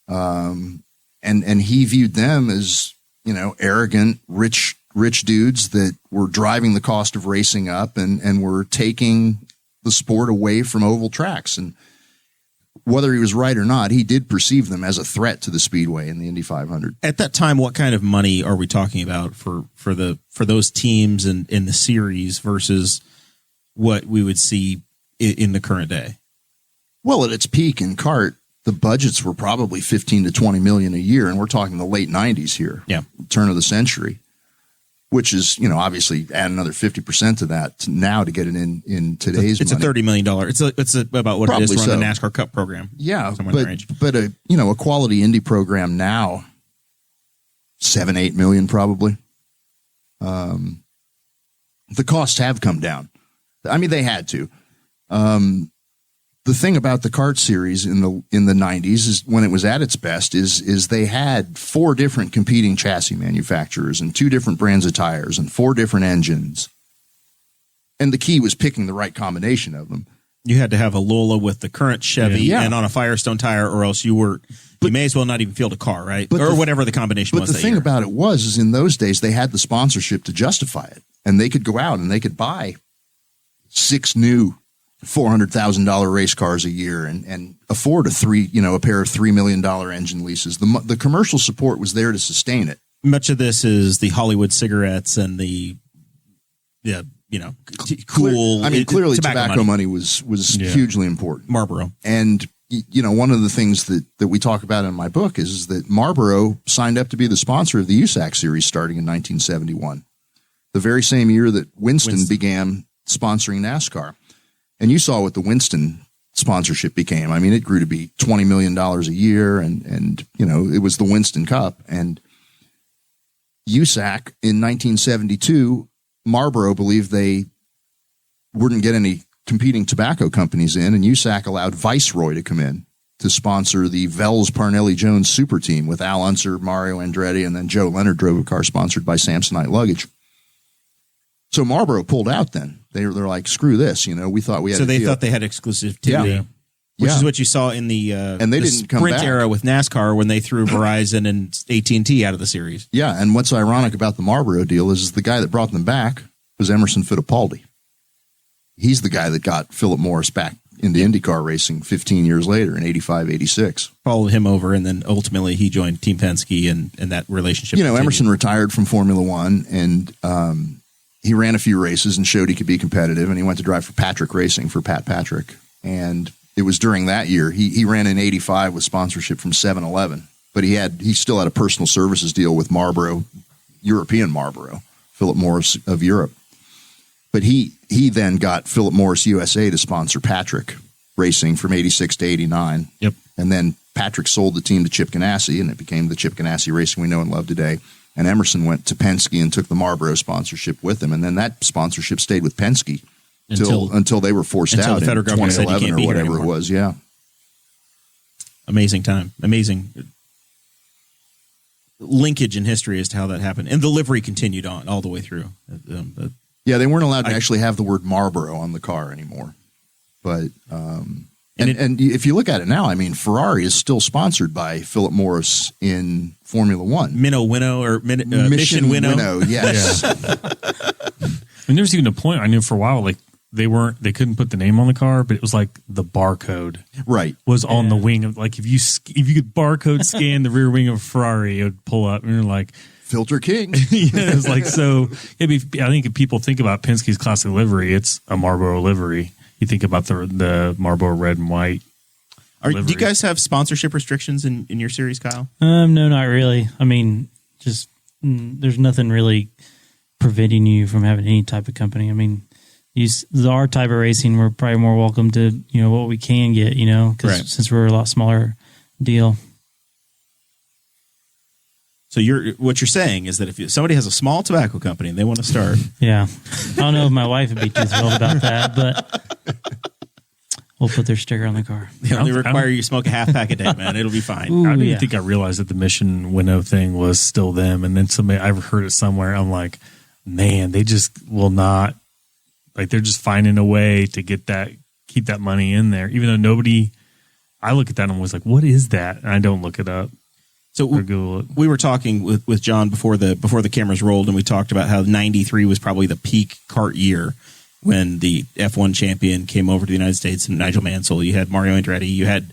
And he viewed them as, arrogant, rich dudes that were driving the cost of racing up and were taking the sport away from oval tracks. And whether he was right or not, he did perceive them as a threat to the Speedway in the Indy 500. At that time, what kind of money are we talking about for those teams in the series versus what we would see in the current day? Well, at its peak in kart, the budgets were probably 15 to 20 million a year, and we're talking the late 90s here. Yeah, turn of the century, which is, obviously add another 50% to that now to get it in today's it's money. a $30 million. It's about what Probably it is for so. the NASCAR Cup program. Yeah, somewhere in the range. but a quality Indy program now, 7-8 million probably. The costs have come down. I mean, they had to. The thing about the kart series in the 90s is when it was at its best is they had 4 different competing chassis manufacturers and 2 different brands of tires and 4 different engines. And the key was picking the right combination of them. You had to have a Lola with the current Chevy and on a Firestone tire, or else you may as well not even field a car, right? Or whatever the combination was. But the thing about it is in those days they had the sponsorship to justify it, and they could go out and they could buy 6 new $400,000 race cars a year and afford a pair of $3 million engine leases. The commercial support was there to sustain it. Much of this is the Hollywood cigarettes and the cool. I mean, clearly tobacco money was hugely important. Marlboro. And one of the things that we talk about in my book is that Marlboro signed up to be the sponsor of the USAC series starting in 1971, the very same year that Winston began sponsoring NASCAR. And you saw what the Winston sponsorship became. I mean, it grew to be $20 million a year, and it was the Winston Cup. And USAC in 1972, Marlboro believed they wouldn't get any competing tobacco companies in, and USAC allowed Viceroy to come in to sponsor the Vels Parnelli Jones super team with Al Unser, Mario Andretti, and then Joe Leonard drove a car sponsored by Samsonite Luggage. So Marlboro pulled out then. They're like, screw this, we thought we had. So they thought they had exclusivity, which is what you saw in the and they didn't come sprint back. era with NASCAR when they threw Verizon and AT&T out of the series. Yeah, and what's ironic about the Marlboro deal is the guy that brought them back was Emerson Fittipaldi. He's the guy that got Philip Morris back into IndyCar racing 15 years later in 85, 86. Followed him over, and then ultimately he joined Team Penske, and that relationship continued. Emerson retired from Formula One, and he ran a few races and showed he could be competitive, and he went to drive for Patrick Racing for Pat Patrick. And it was during that year. He ran in 85 with sponsorship from 7-Eleven, but he still had a personal services deal with Marlboro, European Marlboro, Philip Morris of Europe. But he then got Philip Morris USA to sponsor Patrick Racing from 86 to 89. Yep. And then Patrick sold the team to Chip Ganassi, and it became the Chip Ganassi Racing we know and love today. And Emerson went to Penske and took the Marlboro sponsorship with him. And then that sponsorship stayed with Penske until they were forced out the federal in government said you 2011 can't or be here whatever it anymore. was. Yeah. Amazing time. Amazing linkage in history as to how that happened. And the livery continued on all the way through. Yeah, they weren't allowed to actually have the word Marlboro on the car anymore. But and if you look at it now, I mean, Ferrari is still sponsored by Philip Morris in Formula One. Mission Winnow. Yes. And there's even a point I knew for a while, like they couldn't put the name on the car, but it was like the barcode Right. was on the wing of, like, if you could barcode scan the rear wing of a Ferrari, it would pull up, and you're like, Filter King. yeah, it's like, so I think if people think about Penske's classic livery, it's a Marlboro livery. You think about the Marlboro red and white. Do you guys have sponsorship restrictions in your series, Kyle? No, not really. I mean, just there's nothing really preventing you from having any type of company. I mean, our type of racing, we're probably more welcome to, what we can get, because since we're a lot smaller deal. So what you're saying is that if somebody has a small tobacco company and they want to start, yeah, I don't know if my wife would be too thrilled about that, but we'll put their sticker on the car. they only require you to smoke a half pack a day, man. It'll be fine. Ooh, I didn't think I realized that the Mission Winnow thing was still them, and then I've heard it somewhere. I'm like, man, they just will not. Like, they're just finding a way to keep that money in there, even though I look at that and was like, what is that? And I don't look it up. So we were talking with John before the cameras rolled, and we talked about how 93 was probably the peak kart year. when the F1 champion came over to the United States and Nigel Mansell. You had Mario Andretti. You had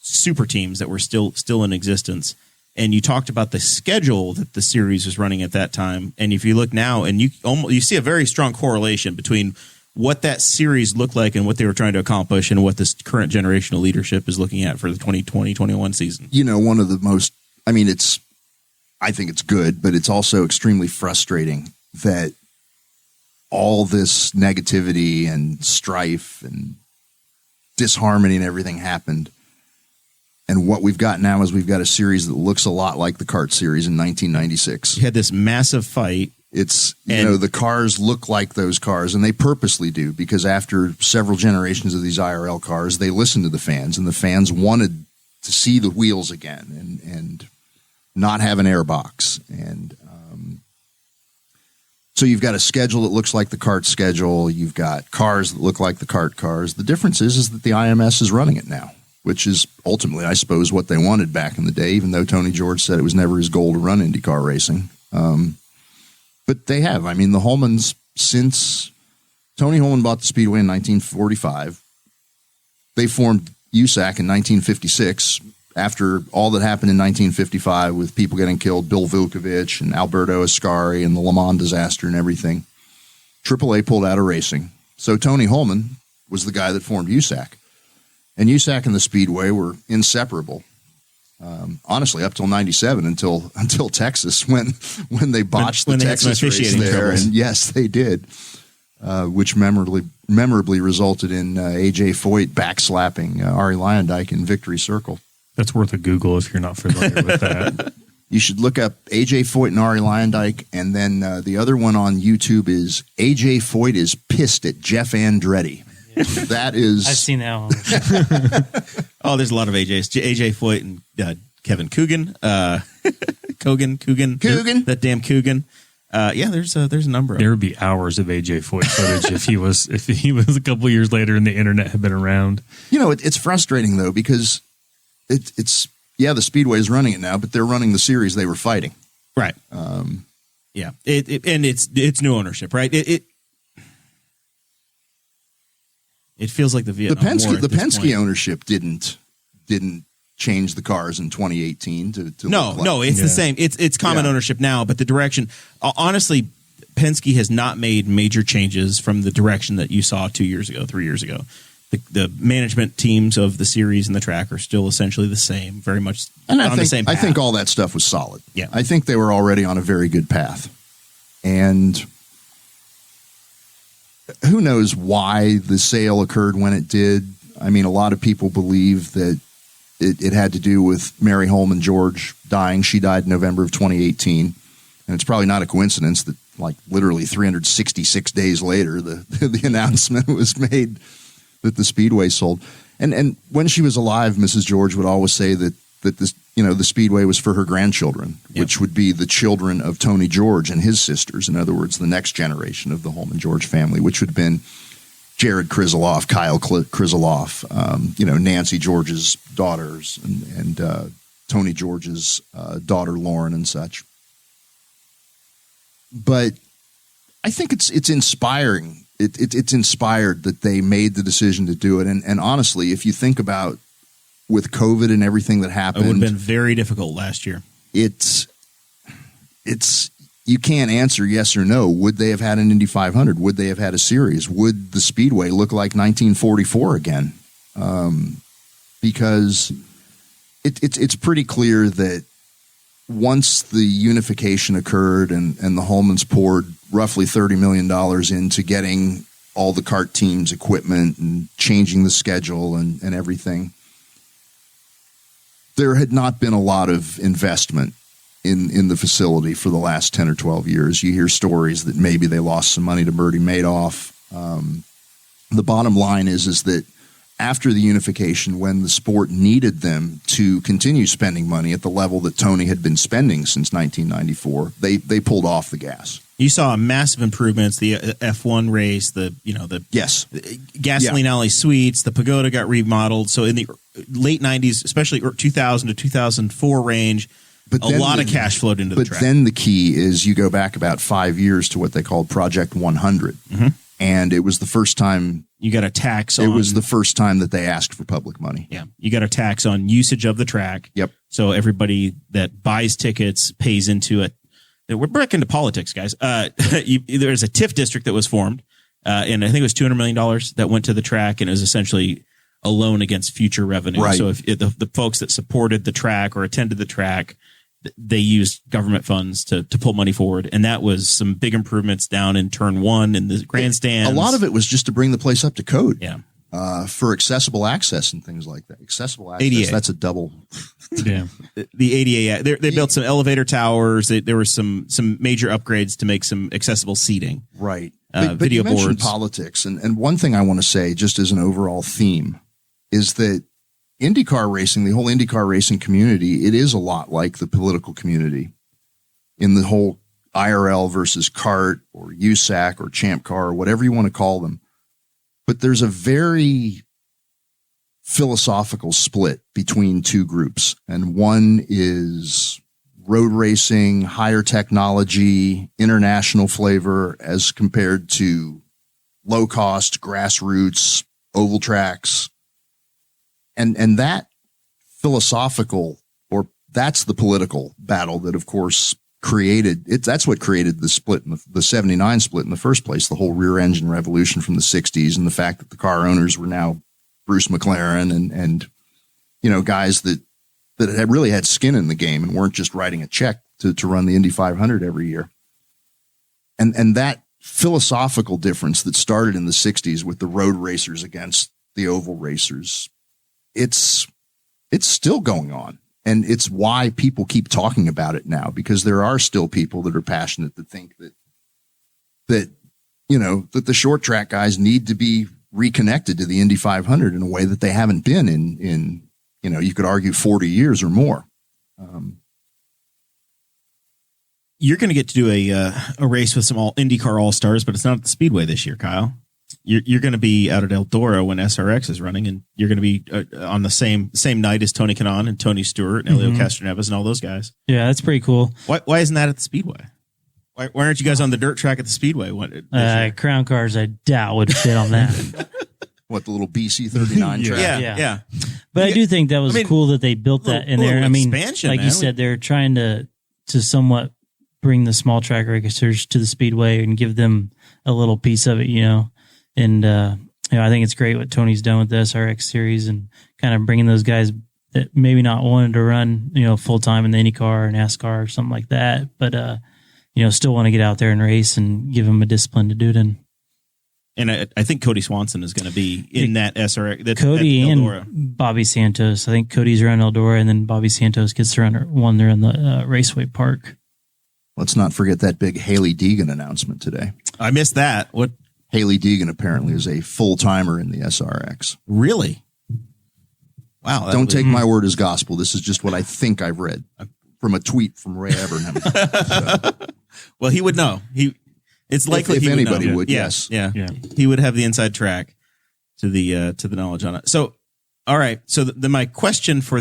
super teams that were still in existence. And you talked about the schedule that the series was running at that time. And if you look now, and you see a very strong correlation between what that series looked like and what they were trying to accomplish and what this current generation of leadership is looking at for the 2020-21 season. One of the most, I think it's good, but it's also extremely frustrating that all this negativity and strife and disharmony and everything happened. And what we've got now is we've got a series that looks a lot like the kart series in 1996. You had this massive fight. It's, the cars look like those cars, and they purposely do, because after several generations of these IRL cars, they listened to the fans, and the fans wanted to see the wheels again and not have an airbox. And so you've got a schedule that looks like the kart schedule. You've got cars that look like the kart cars. The difference is that the IMS is running it now, which is ultimately, I suppose, what they wanted back in the day, even though Tony George said it was never his goal to run IndyCar racing. But they have. The Holmans, since Tony Holman bought the Speedway in 1945, they formed USAC in 1956 after all that happened in 1955 with people getting killed, Bill Vukovich and Alberto Ascari and the Le Mans disaster and everything. AAA pulled out of racing. So Tony Holman was the guy that formed USAC. And USAC and the Speedway were inseparable. Honestly, up till 97, until Texas, when they botched the Texas race there, troubles. And yes, they did, which memorably resulted in AJ Foyt backslapping Arie Luyendyk in Victory Circle. That's worth a Google if you're not familiar with that. You should look up AJ Foyt and Arie Luyendyk, and then the other one on YouTube is AJ Foyt is pissed at Jeff Andretti. That is, I've seen that one. Oh, there's a lot of AJs. AJ Foyt and Kevin Coogan, Coogan, that damn Coogan. There's a number of there would be hours of AJ Foyt footage if he was a couple years later and the internet had been around. It's frustrating though, because it's the Speedway is running it now, but they're running the series they were fighting. Right. And it's new ownership, right? It feels like the Vietnam War. The Penske ownership didn't change the cars in 2018 to no, it's the same. It's common ownership now, but the direction, honestly, Penske has not made major changes from the direction that you saw 2 years ago, 3 years ago. The management teams of the series and the track are still essentially the same, very much the same path. I think all that stuff was solid. Yeah. I think they were already on a very good path. And who knows why the sale occurred when it did. A lot of people believe that it had to do with Mary Holman George dying. She died in November of 2018. And it's probably not a coincidence that, literally 366 days later, the announcement was made that the Speedway sold. And when she was alive, Mrs. George would always say that this, the Speedway was for her grandchildren, which would be the children of Tony George and his sisters. In other words, the next generation of the Holman George family, which would have been Jared Krizeloff, Kyle Krizeloff, Nancy George's daughters, and Tony George's daughter Lauren and such. But I think it's inspiring. It's inspired that they made the decision to do it. And honestly, if you think about with COVID and everything that happened, it would have been very difficult last year. It's you can't answer yes or no. Would they have had an Indy 500? Would they have had a series? Would the Speedway look like 1944 again? Because it's pretty clear that once the unification occurred and the Holmans poured roughly $30 million into getting all the kart teams equipment and changing the schedule and everything, there had not been a lot of investment in the facility for the last 10 or 12 years. You hear stories that maybe they lost some money to Bertie Madoff. The bottom line is that after the unification, when the sport needed them to continue spending money at the level that Tony had been spending since 1994, they pulled off the gas. You saw massive improvements. The F1 race, the gasoline alley suites, the pagoda got remodeled. So in the late 90s, especially 2000 to 2004 range, a lot of cash flowed into the track. But then the key is you go back about 5 years to what they called Project 100. Mm-hmm. And it was the first time you got a tax on. It was the first time that they asked for public money. Yeah. You got a tax on usage of the track. Yep. So everybody that buys tickets pays into it. We're back into politics, guys. There's a TIF district that was formed, and I think it was $200 million that went to the track, and it was essentially a loan against future revenue. Right. So if the folks that supported the track or attended the track, they used government funds to pull money forward. And that was some big improvements down in turn 1 in the grandstands. A lot of it was just to bring the place up to code. Yeah. For accessible access and things like that. Accessible access, ADA. That's a double. Yeah. The ADA, they built some elevator towers. There were some major upgrades to make some accessible seating. Right. Video but you mentioned boards. politics. And one thing I want to say, just as an overall theme, is that IndyCar racing, the whole IndyCar racing community, it is a lot like the political community in the whole IRL versus CART or USAC or Champ Car or whatever you want to call them. But there's a very philosophical split between two groups. And one is road racing, higher technology, international flavor as compared to low cost, grassroots, oval tracks. And that philosophical, or that's the political battle that, of course, created it. That's what created the split, the 79 split in the first place, the whole rear engine revolution from the 60s, and the fact that the car owners were now Bruce McLaren and you know, guys that had really had skin in the game and weren't just writing a check to run the Indy 500 every year. And that philosophical difference that started in the 60s with the road racers against the oval racers, it's still going on. And it's why people keep talking about it now, because there are still people that are passionate that think that you know, that the short track guys need to be reconnected to the Indy 500 in a way that they haven't been in, you know, you could argue 40 years or more. You're going to get to do a race with some IndyCar All-Stars, but it's not at the Speedway this year, Kyle. You're going to be out at Eldora when SRX is running, and you're going to be on the same night as Tony Kanaan and Tony Stewart and Elio Castroneves and all those guys. Yeah, that's pretty cool. Why isn't that at the Speedway? Why aren't you guys on the dirt track at the Speedway? Crown cars, I doubt would fit on that. What, the little BC 39 track? Yeah. But I do think that was cool that they built that in there. I mean, expansion, like man. you said, they're trying to somewhat bring the small track racers to the Speedway and give them a little piece of it, you know. And, you know, I think it's great what Tony's done with the SRX series and kind of bringing those guys that maybe not wanted to run, you know, full time in the IndyCar or NASCAR or something like that, but, you know, still want to get out there and race and give them a discipline to do it in. And I think Cody Swanson is going to be in that SRX. Cody and Bobby Santos. I think Cody's around Eldora, and then Bobby Santos gets to run one there in the Raceway Park. Let's not forget that big Haley Deegan announcement today. I missed that. What? Haley Deegan apparently is a full-timer in the SRX. Really? Wow. Don't take my word as gospel. This is just what I think I've read from a tweet from Ray Evernham. Well, he would know. It's likely if anybody would, would, yes. Yeah. He would have the inside track to the knowledge on it. So, all right. So then my question for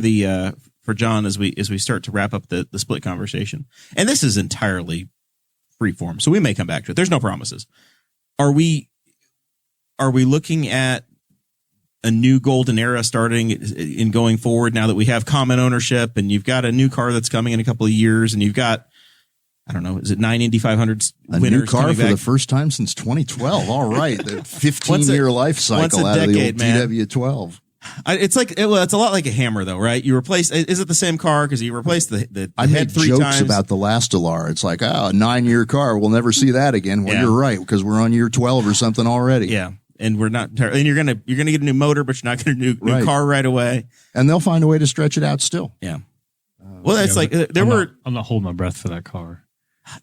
John as we start to wrap up the split conversation, and this is entirely free form, so we may come back to it. There's no promises. Are we looking at a new golden era starting in going forward now that we have common ownership and you've got a new car that's coming in a couple of years and you've got, I don't know, is it 9 Indy 500s winners? A new car for back? the first time since 2012. All right. The 15-year life cycle out of the old TW12. It's like, it's a lot like a hammer though, right? You replace, is it the same car? Cause you replace the I head made 3 jokes times. about the last Alar. It's like, a 9-year car. We'll never see that again. Well, you're right, because we're on year 12 or something already. Yeah. And we're not, and you're going to get a new motor, but you're not going to new car right away. And they'll find a way to stretch it out still. Yeah. Well, it's like I'm not holding my breath for that car.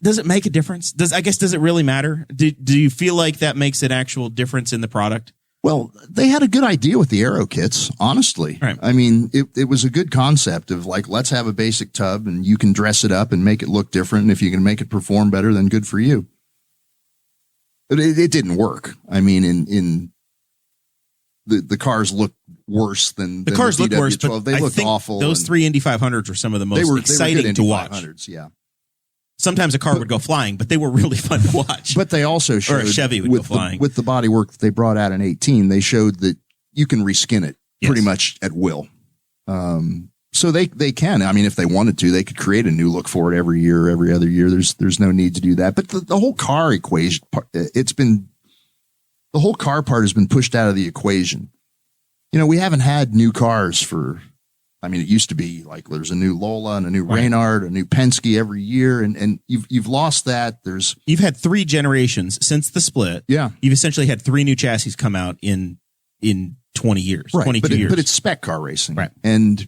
Does it make a difference? Does it really matter? Do you feel like that makes an actual difference in the product? Well, they had a good idea with the aero kits, honestly. Right. I mean, it was a good concept of like, let's have a basic tub and you can dress it up and make it look different. And if you can make it perform better, then good for you. But it didn't work. I mean, in the cars look worse than the cars look worse, but they looked awful. Those 3 Indy 500s were some of the most exciting to watch. Yeah. Sometimes a car would go flying, but they were really fun to watch. But they also showed or a Chevy would go flying. With the bodywork that they brought out in 18, they showed that you can reskin it pretty much at will. So they can. I mean, if they wanted to, they could create a new look for it every year, every other year. There's no need to do that. But the whole car equation, the whole car part has been pushed out of the equation. You know, we haven't had new cars it used to be like there's a new Lola and a new Reynard, a new Penske every year, and you've lost that. You've had 3 generations since the split. Yeah, you've essentially had 3 new chassis come out in 20 years, right. 22 years. But it's spec car racing, right? And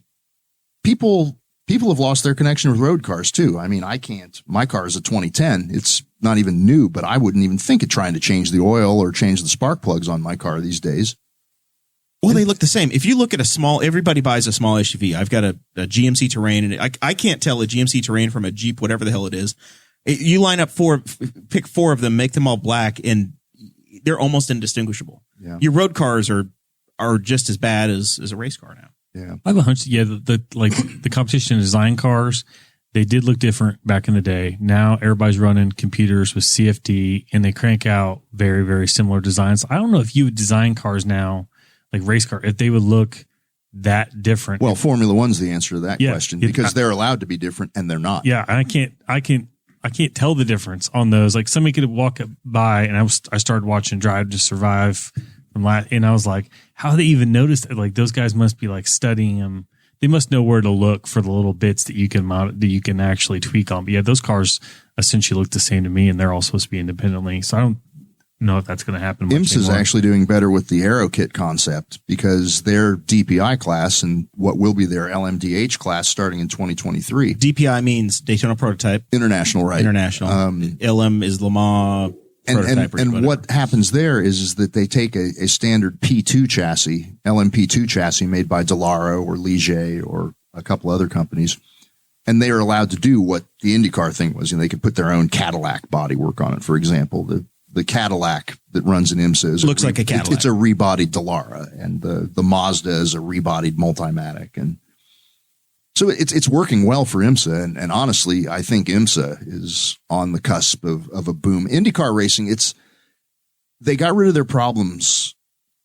people have lost their connection with road cars too. I mean, my car is a 2010. It's not even new, but I wouldn't even think of trying to change the oil or change the spark plugs on my car these days. Well, they look the same. If you look at everybody buys a small SUV. I've got a GMC Terrain, and I can't tell a GMC Terrain from a Jeep, whatever the hell it is. You line up pick 4 of them, make them all black, and they're almost indistinguishable. Yeah. Your road cars are just as bad as a race car now. Yeah. I have a hunch. Yeah. The competition design cars, they did look different back in the day. Now everybody's running computers with CFD, and they crank out very, very similar designs. I don't know if you would design cars now, like race car, if they would look that different. Well, Formula One's the answer to that question because they're allowed to be different and they're not. Yeah, I can't tell the difference on those. Like somebody could walk by, and I started watching Drive to Survive and I was like, how they even noticed that? Like those guys must be like studying them. They must know where to look for the little bits that you can actually tweak on. But yeah, those cars essentially look the same to me, and they're all supposed to be independently. So I don't know if that's going to happen. IMSA is actually doing better with the Aero Kit concept because their DPI class and what will be their LMDH class starting in 2023. DPI means Daytona Prototype. International, right? International. LM is Le Mans Prototype. And what happens there is that they take a standard P2 chassis, LMP2 chassis made by Dallara or Ligier or a couple other companies, and they are allowed to do what the IndyCar thing was. They could put their own Cadillac bodywork on it, for example. The Cadillac that runs in IMSA looks like a Cadillac. It's a rebodied Dallara, and the Mazda is a rebodied Multimatic, and so it's working well for IMSA. And honestly, I think IMSA is on the cusp of a boom. IndyCar racing, they got rid of their problems.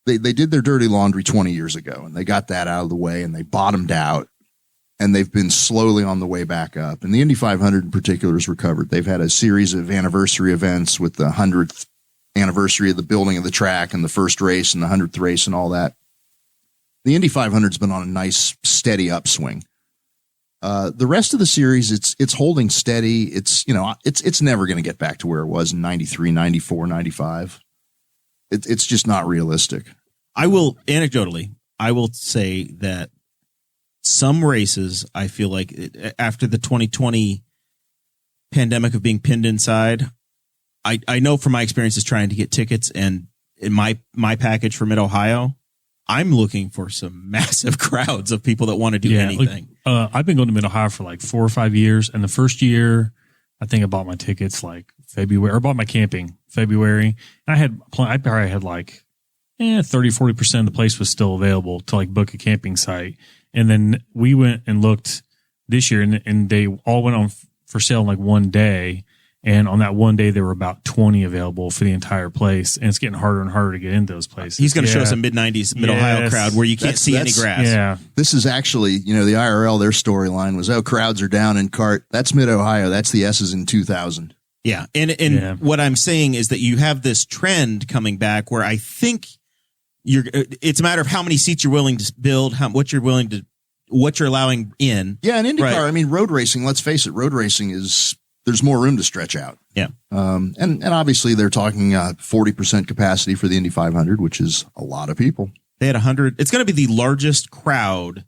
They did their dirty laundry 20 years ago, and they got that out of the way, and they bottomed out, and they've been slowly on the way back up. And the Indy 500 in particular has recovered. They've had a series of anniversary events with the 100th anniversary of the building of the track and the first race and the 100th race and all that. The Indy 500 has been on a nice, steady upswing. The rest of the series, it's holding steady. It's never going to get back to where it was in 93, 94, 95. It's just not realistic. I will say that some races, I feel like after the 2020 pandemic of being pinned inside, I know from my experiences trying to get tickets and in my package for Mid-Ohio, I'm looking for some massive crowds of people that want to do anything. I've been going to Mid-Ohio for like 4 or 5 years. And the first year, I think I bought my tickets like February, or bought my camping February. And I probably had like 30, 40% of the place was still available to like book a camping site. And then we went and looked this year, and they all went on for sale in like one day. And on that one day, there were about 20 available for the entire place. And it's getting harder and harder to get into those places. He's going to show us a mid-90s Mid-Ohio crowd where you can't see any grass. Yeah. This is actually, the IRL, their storyline was, crowds are down in CART. That's Mid-Ohio. That's the S's in 2000. Yeah. And what I'm saying is that you have this trend coming back where I think it's a matter of how many seats you're willing to build, what you're allowing in. Yeah. And IndyCar, right. Road racing, let's face it, road racing there's more room to stretch out. Yeah. And obviously they're talking 40% capacity for the Indy 500, which is a lot of people. They had 100. It's going to be the largest crowd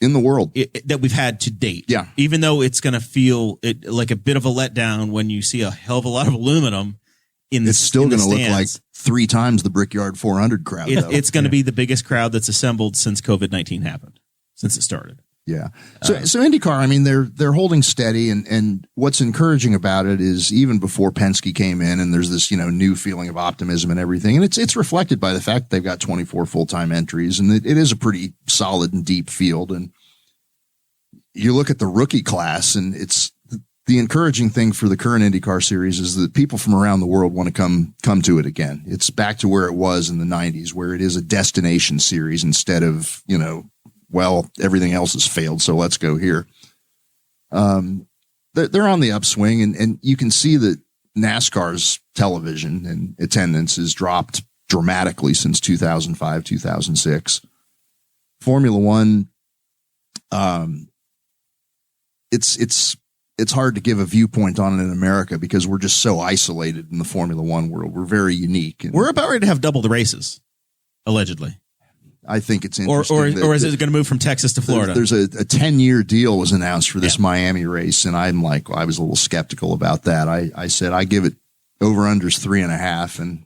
in the world that we've had to date. Yeah. Even though it's going to feel like a bit of a letdown when you see a hell of a lot of aluminum it's still going to look like 3 times the Brickyard 400 crowd. It's going to be the biggest crowd that's assembled since COVID-19 happened, since it started. Yeah. So IndyCar, they're holding steady, and what's encouraging about it is even before Penske came in, and there's this, new feeling of optimism and everything. And it's reflected by the fact that they've got 24 full-time entries, and it is a pretty solid and deep field. And you look at the rookie class, and the encouraging thing for the current IndyCar series is that people from around the world want to come to it again. It's back to where it was in the 90s, where it is a destination series instead of, well, everything else has failed, so let's go here. They're on the upswing, and you can see that NASCAR's television and attendance has dropped dramatically since 2005, 2006. Formula One, it's hard to give a viewpoint on it in America because we're just so isolated in the Formula One world. We're very unique. We're about ready to have double the races, allegedly. I think it's interesting. Or is it going to move from Texas to Florida? There's a 10-year deal was announced for this Miami race, and I was a little skeptical about that. I said I give it over-unders 3.5, and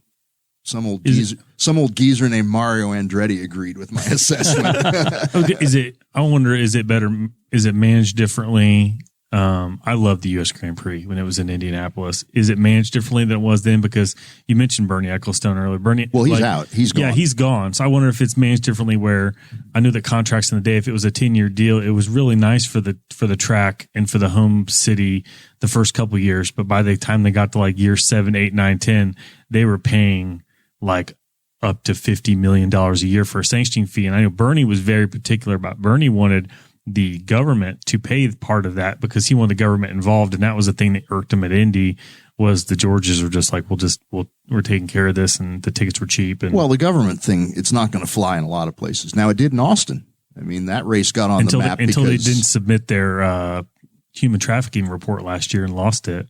some old geezer named Mario Andretti agreed with my assessment. I wonder, is it better? Is it managed differently? I love the U.S. Grand Prix when it was in Indianapolis. Is it managed differently than it was then? Because you mentioned Bernie Ecclestone earlier. He's out. He's gone. Yeah, he's gone. So I wonder if it's managed differently. Where I knew that contracts in the day, if it was a 10-year deal, it was really nice for the track and for the home city the first couple of years. But by the time they got to like year 7, 8, 9, 10, they were paying like up to $50 million a year for a sanctioning fee. And I know Bernie was very particular about. Bernie wanted the government to pay part of that because he wanted the government involved, and that was the thing that irked him at Indy. Was the Georges were just like, we're taking care of this, and the tickets were cheap. And well, the government thing, it's not going to fly in a lot of places. Now it did in Austin. I mean, that race got on the map until they didn't submit their human trafficking report last year and lost it.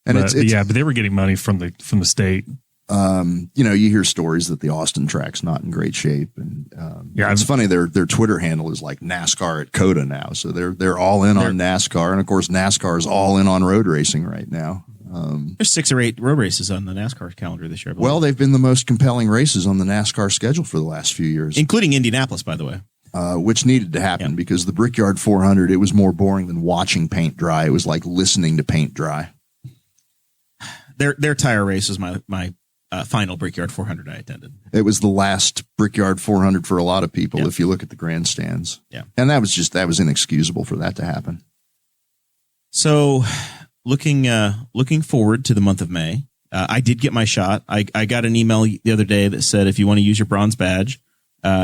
But they were getting money from the state. You hear stories that the Austin track's not in great shape, and it's funny. Their Twitter handle is like NASCAR at COTA now, so they're all in on NASCAR, and of course NASCAR is all in on road racing right now. There's 6 or 8 road races on the NASCAR calendar this year. Well, they've been the most compelling races on the NASCAR schedule for the last few years, including Indianapolis, by the way, which needed to happen because the Brickyard 400 it was more boring than watching paint dry. It was like listening to paint dry. Their tire race was my final Brickyard 400 I attended. It was the last Brickyard 400 for a lot of people. If you look at the grandstands, and that was inexcusable for that to happen. So, looking forward to the month of May, I did get my shot. I got an email the other day that said if you want to use your bronze badge,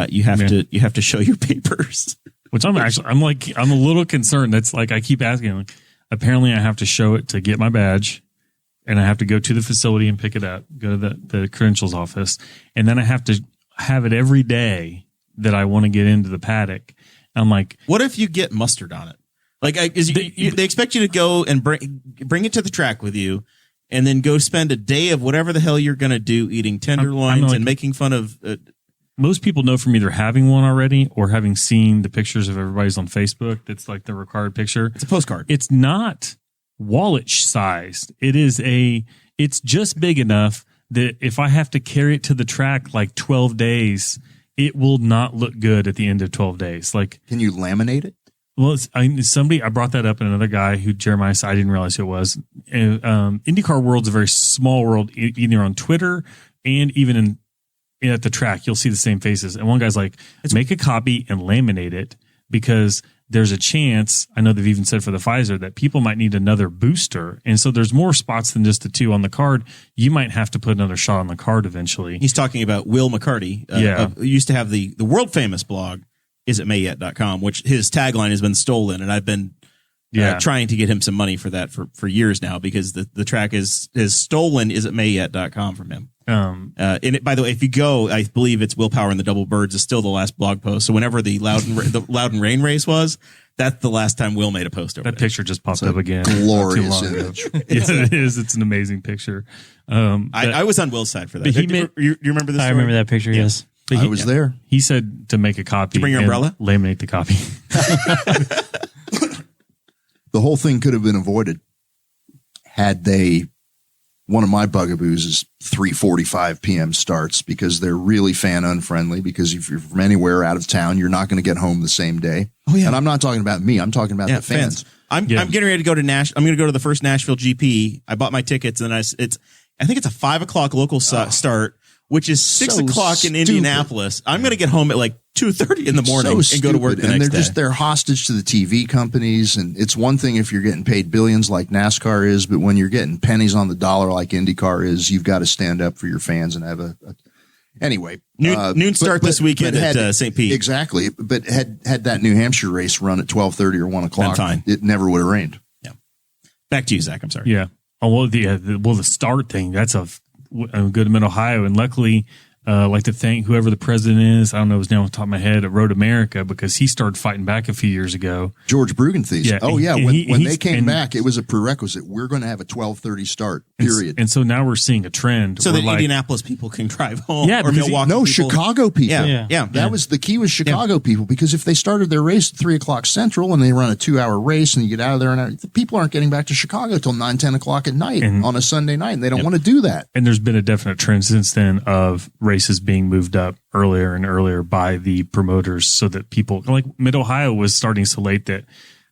you have to show your papers. Which I'm a little concerned. That's like I keep asking. Like, apparently, I have to show it to get my badge. And I have to go to the facility and pick it up, go to the credentials office. And then I have to have it every day that I want to get into the paddock. I'm like, what if you get mustard on it? Like, they expect you to go and bring it to the track with you and then go spend a day of whatever the hell you're going to do eating tenderloins and making fun of. Most people know from either having one already or having seen the pictures of everybody's on Facebook. That's like the required picture. It's a postcard. It's not wallet sized. It's just big enough that if I have to carry it to the track like 12 days, it will not look good at the end of 12 days. Like, can you laminate it? Well, I brought that up, and another guy who Jeremiah said, I didn't realize who it was. IndyCar world's a very small world, either on Twitter and even at the track, you'll see the same faces. And one guy's like, make a copy and laminate it because there's a chance, I know they've even said for the Pfizer, that people might need another booster. And so there's more spots than just the 2 on the card. You might have to put another shot on the card eventually. He's talking about Will McCarty. Who used to have the world famous blog, isitmayyet.com, which his tagline has been stolen. And I've been trying to get him some money for that for years now because the track is stolen isitmayyet.com from him. By the way, if you go, I believe it's Willpower and the Double Birds is still the last blog post. So whenever the Loudon Rain race was, that's the last time Will made a post over that there. Picture just popped up again. Glorious image. It is. It's an amazing picture. I was on Will's side for that. You remember this? I remember that picture. Yes. I was there. He said to make a copy. Did you bring your umbrella? Laminate the copy. The whole thing could have been avoided had they. One of my bugaboos is 3:45 p.m. starts because they're really fan unfriendly. Because if you're from anywhere out of town, you're not going to get home the same day. Oh yeah, and I'm not talking about me. I'm talking about the fans. I'm getting ready to go to I'm going to go to the first Nashville GP. I bought my tickets, and I think it's a 5:00 local start. which is 6 So o'clock in stupid. Indianapolis. I'm going to get home at like 2:30 in the morning So and go to work stupid. the and next day. They're hostage to the TV companies. And it's one thing if you're getting paid billions like NASCAR is, but when you're getting pennies on the dollar like IndyCar is, you've got to stand up for your fans and have anyway. Noon start this weekend at St. Pete. Exactly. But had that New Hampshire race run at 12:30 or 1 o'clock, fine. it never would have rained. Yeah. Back to you, Zach. I'm sorry. Yeah. Oh, well, the start thing, that's a good in Ohio. And luckily, I'd like to thank whoever the president is. I don't know his name off the top of my head at Road America, because he started fighting back a few years ago. George Brugenthies. Yeah, Oh, yeah. and When they came back, it was a prerequisite. We're going to have a 12:30 start, period. And so now we're seeing a trend. So where, that Indianapolis people can drive home. Yeah, or because Milwaukee No, people. Chicago people. Yeah. That was the key, was Chicago people, because if they started their race at 3 o'clock Central and they run a 2-hour race and you get out of there, and the people aren't getting back to Chicago till 9, 10 o'clock at night on a Sunday night, and they don't want to do that. And there's been a definite trend since then of races being moved up earlier and earlier by the promoters, so that people like Mid Ohio was starting so late that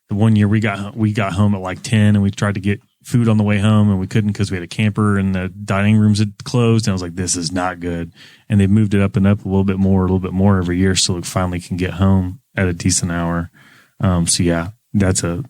the one year we got home at like 10 and we tried to get food on the way home and we couldn't because we had a camper and the dining rooms had closed. And I was like, this is not good. And they moved it up and up a little bit more every year, so we finally can get home at a decent hour. So yeah, that's a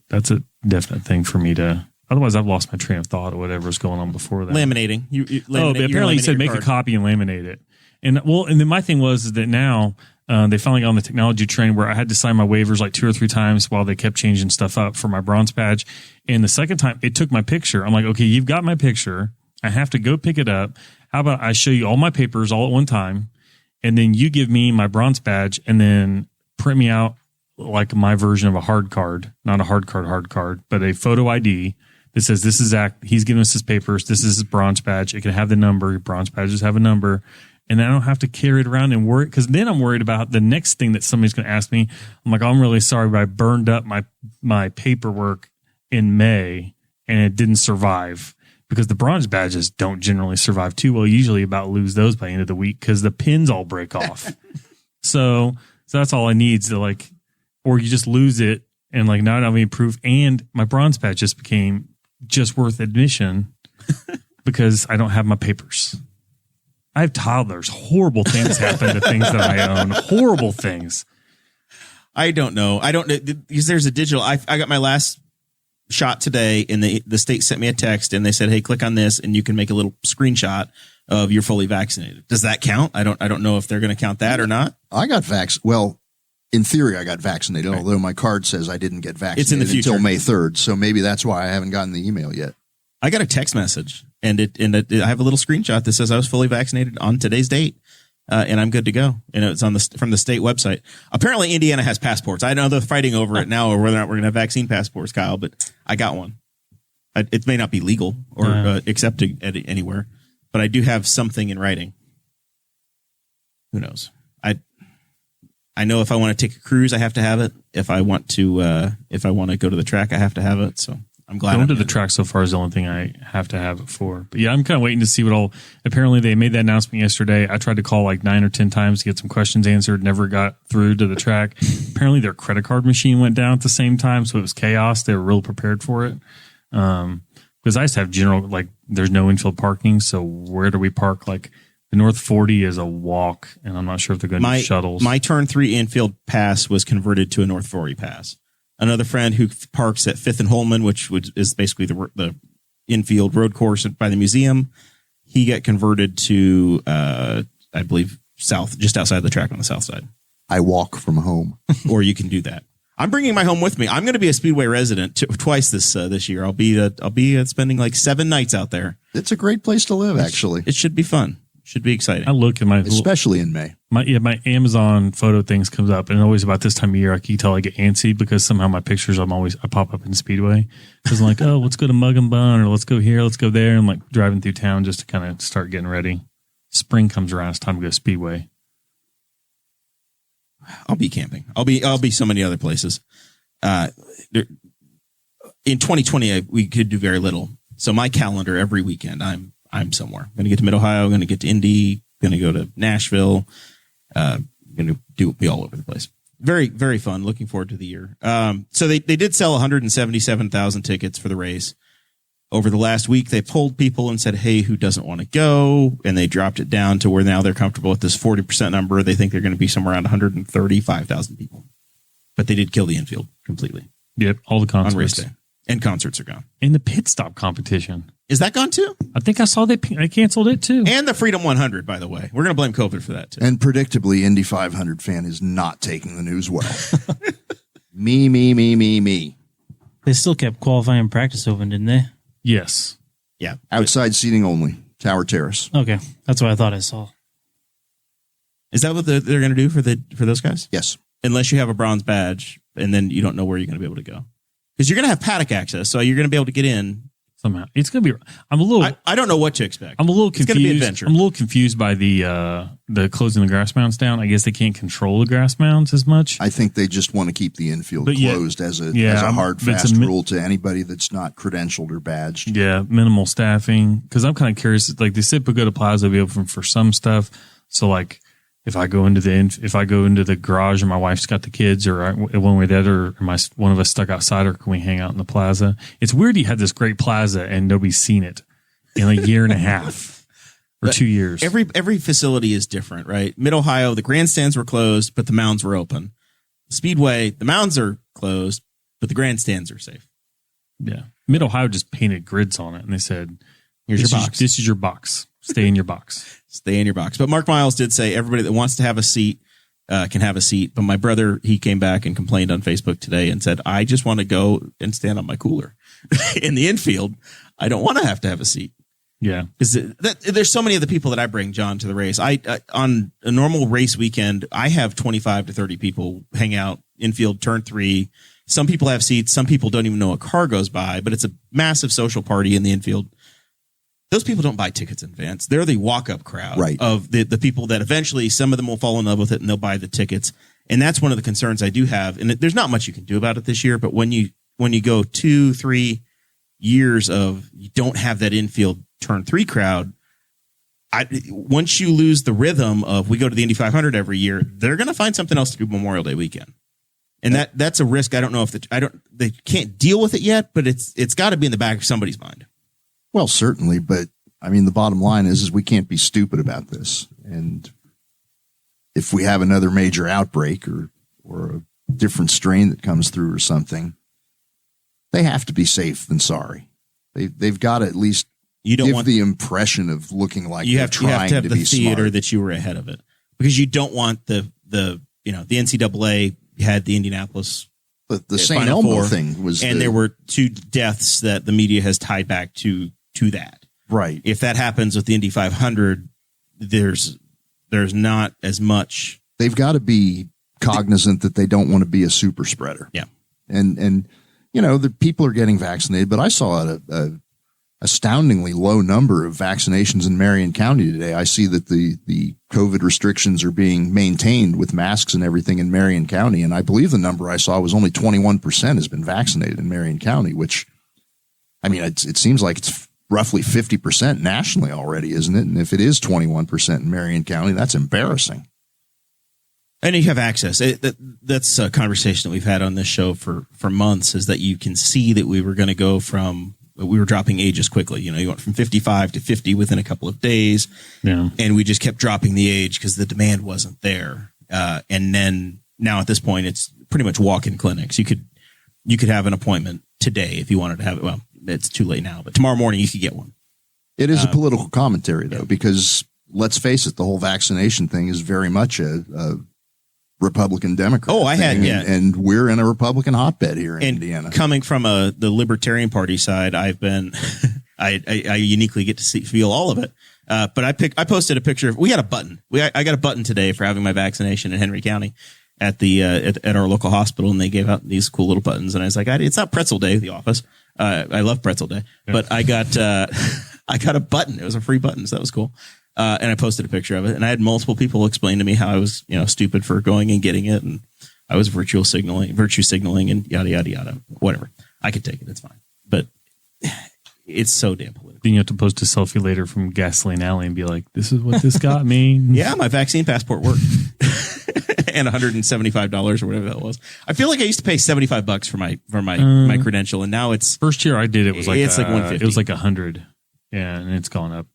definite thing for me to. Otherwise, I've lost my train of thought or whatever was going on before that. Laminating. But apparently he said make a copy and laminate it. And then my thing was that now they finally got on the technology train where I had to sign my waivers like 2 or 3 times while they kept changing stuff up for my bronze badge. And the second time it took my picture. I'm like, okay, you've got my picture. I have to go pick it up. How about I show you all my papers all at one time, and then you give me my bronze badge and then print me out like my version of a hard card, not a hard card, but a photo ID that says this is Zach. He's giving us his papers. This is his bronze badge. It can have the number. Bronze badges have a number. And I don't have to carry it around and worry, because then I'm worried about the next thing that somebody's going to ask me. I'm like, oh, I'm really sorry, but I burned up my paperwork in May and it didn't survive, because the bronze badges don't generally survive too well. Usually about lose those by the end of the week because the pins all break off. So that's all I need to like, or you just lose it and like now I don't have any proof. And my bronze badge just became just worth admission because I don't have my papers. I have toddlers. Horrible things happen to things that I own. Horrible things. I don't know. Because there's a digital. I got my last shot today, and the state sent me a text, and they said, "Hey, click on this, and you can make a little screenshot of you're fully vaccinated." Does that count? I don't know if they're going to count that or not. I got Well, in theory, I got vaccinated, although my card says I didn't get vaccinated It's in the future. until May 3rd. So maybe that's why I haven't gotten the email yet. I got a text message, and I have a little screenshot that says I was fully vaccinated on today's date, and I'm good to go. And it's from the state website. Apparently, Indiana has passports. I know they're fighting over it now, or whether or not we're going to have vaccine passports, Kyle. But I got one. It may not be legal or accepted anywhere, but I do have something in writing. Who knows? I know if I want to take a cruise, I have to have it. If I want to go to the track, I have to have it. So I'm glad. Going to the track so far is the only thing I have to have it for. But yeah, I'm kind of waiting to see what all. Apparently, they made that announcement yesterday. I tried to call like 9 or 10 times to get some questions answered. Never got through to the track. Apparently, their credit card machine went down at the same time, so it was chaos. They were real prepared for it. Because I just have general, like, there's no infield parking. So where do we park? Like, the North 40 is a walk, and I'm not sure if they're going to do shuttles. My turn 3 infield pass was converted to a North 40 pass. Another friend who parks at 5th and Holman, which is basically the infield road course by the museum, he got converted to, I believe, south, just outside the track on the south side. I walk from home. Or you can do that. I'm bringing my home with me. I'm going to be a Speedway resident twice this year. I'll be spending like 7 nights out there. It's a great place to live, actually. It should be fun. Should be exciting. I look at especially in May. My Amazon photo things comes up, and always about this time of year, I can tell I get antsy because somehow my pictures I pop up in Speedway because I'm like, oh, let's go to Mug and Bun, or let's go here, let's go there. I'm like driving through town just to kind of start getting ready. Spring comes around, it's time to go Speedway. I'll be camping. I'll be so many other places. In 2020, we could do very little. So my calendar every weekend, I'm somewhere. I'm going to get to Mid-Ohio. I'm going to get to Indy. Going to go to Nashville. Going to be all over the place. Very, very fun. Looking forward to the year. So they did sell 177,000 tickets for the race. Over the last week, they polled people and said, hey, who doesn't want to go? And they dropped it down to where now they're comfortable with this 40% number. They think they're going to be somewhere around 135,000 people. But they did kill the infield completely. Yep, all the concerts. On race day. And concerts are gone. And the pit stop competition. Is that gone too? I think I saw they canceled it too. And the Freedom 100, by the way. We're going to blame COVID for that too. And predictably, Indy 500 fan is not taking the news well. Me. They still kept qualifying practice open, didn't they? Yes. Yeah. Outside seating only. Tower Terrace. Okay, that's what I thought I saw. Is that what they're going to do for those guys? Yes. Unless you have a bronze badge, and then you don't know where you're going to be able to go. Because you're going to have paddock access, so you're going to be able to get in. Somehow. It's going to be... I don't know what to expect. I'm a little confused. It's going to be adventure. I'm a little confused by the closing the grass mounds down. I guess they can't control the grass mounds as much. I think they just want to keep the infield closed as a hard, fast rule to anybody that's not credentialed or badged. Yeah, minimal staffing. Because I'm kind of curious. Like, they said Pagoda Plaza will be open for some stuff. So, like, if I go into the garage and my wife's got the kids, or one way or the other, or one of us stuck outside, or can we hang out in the plaza? It's weird you had this great plaza and nobody's seen it in a year and a half or 2 years. Every facility is different, right? Mid-Ohio, the grandstands were closed, but the mounds were open. Speedway, the mounds are closed, but the grandstands are safe. Yeah. Mid-Ohio just painted grids on it, and they said, here's your box. This is your box. Stay in your box. Stay in your box. But Mark Miles did say everybody that wants to have a seat can have a seat. But my brother, he came back and complained on Facebook today and said, I just want to go and stand on my cooler in the infield. I don't want to have a seat. Yeah. There's so many of the people that I bring, John, to the race. On a normal race weekend, I have 25 to 30 people hang out infield, turn 3. Some people have seats. Some people don't even know a car goes by, but it's a massive social party in the infield. Those people don't buy tickets in advance. They're the walk-up crowd of the people that eventually some of them will fall in love with it and they'll buy the tickets. And that's one of the concerns I do have. And there's not much you can do about it this year, but when you go 2-3 years of you don't have that infield turn 3 crowd, once you lose the rhythm of we go to the Indy 500 every year, they're going to find something else to do Memorial Day weekend. And that's a risk. I don't know if they can't deal with it yet, but it's got to be in the back of somebody's mind. Well, certainly, but I mean, the bottom line is we can't be stupid about this. And if we have another major outbreak or a different strain that comes through or something, they have to be safe than sorry. They've got to at least give the impression of looking like you have to have the theater smart. That you were ahead of it, because you don't want the NCAA had the Indianapolis. But the St. Elmo thing was, and there were 2 deaths that the media has tied back to that. Right. If that happens with the Indy 500, there's not as much. They've got to be cognizant that they don't want to be a super spreader. Yeah. And the people are getting vaccinated, but I saw a astoundingly low number of vaccinations in Marion County today. I see that the COVID restrictions are being maintained with masks and everything in Marion County. And I believe the number I saw was only 21% has been vaccinated in Marion County, which, I mean, it seems like it's roughly 50% nationally already, isn't it? And if it is 21% in Marion County, that's embarrassing. And you have access. That's a conversation that we've had on this show for months, is that you can see that we were going to go from, we were dropping ages quickly. You went from 55 to 50 within a couple of days. Yeah. And we just kept dropping the age because the demand wasn't there. And then now at this point, it's pretty much walk-in clinics. You could have an appointment today if you wanted to have it. Well, it's too late now, but tomorrow morning you could get one. It is a political commentary, though, because let's face it, the whole vaccination thing is very much a Republican Democrat. And we're in a Republican hotbed here in Indiana. Coming from the Libertarian Party side, I've been I uniquely get to feel all of it. But I posted a picture of, we had a button. I got a button today for having my vaccination in Henry County at our local hospital, and they gave out these cool little buttons. And I was like, it's not Pretzel Day at the office. I love Pretzel Day, but I got a button. It was a free button, so that was cool. And I posted a picture of it, and I had multiple people explain to me how I was, stupid for going and getting it, and I was virtue signaling, and yada yada yada. Whatever, I could take it. It's fine, but it's so damn political. Then you have to post a selfie later from Gasoline Alley and be like, "This is what this got me." Yeah, my vaccine passport worked. and $175 or whatever that was. I feel like I used to pay $75 for my credential, and now it's First year I did it was like it's like $150. It was like $100. Yeah, and it's gone up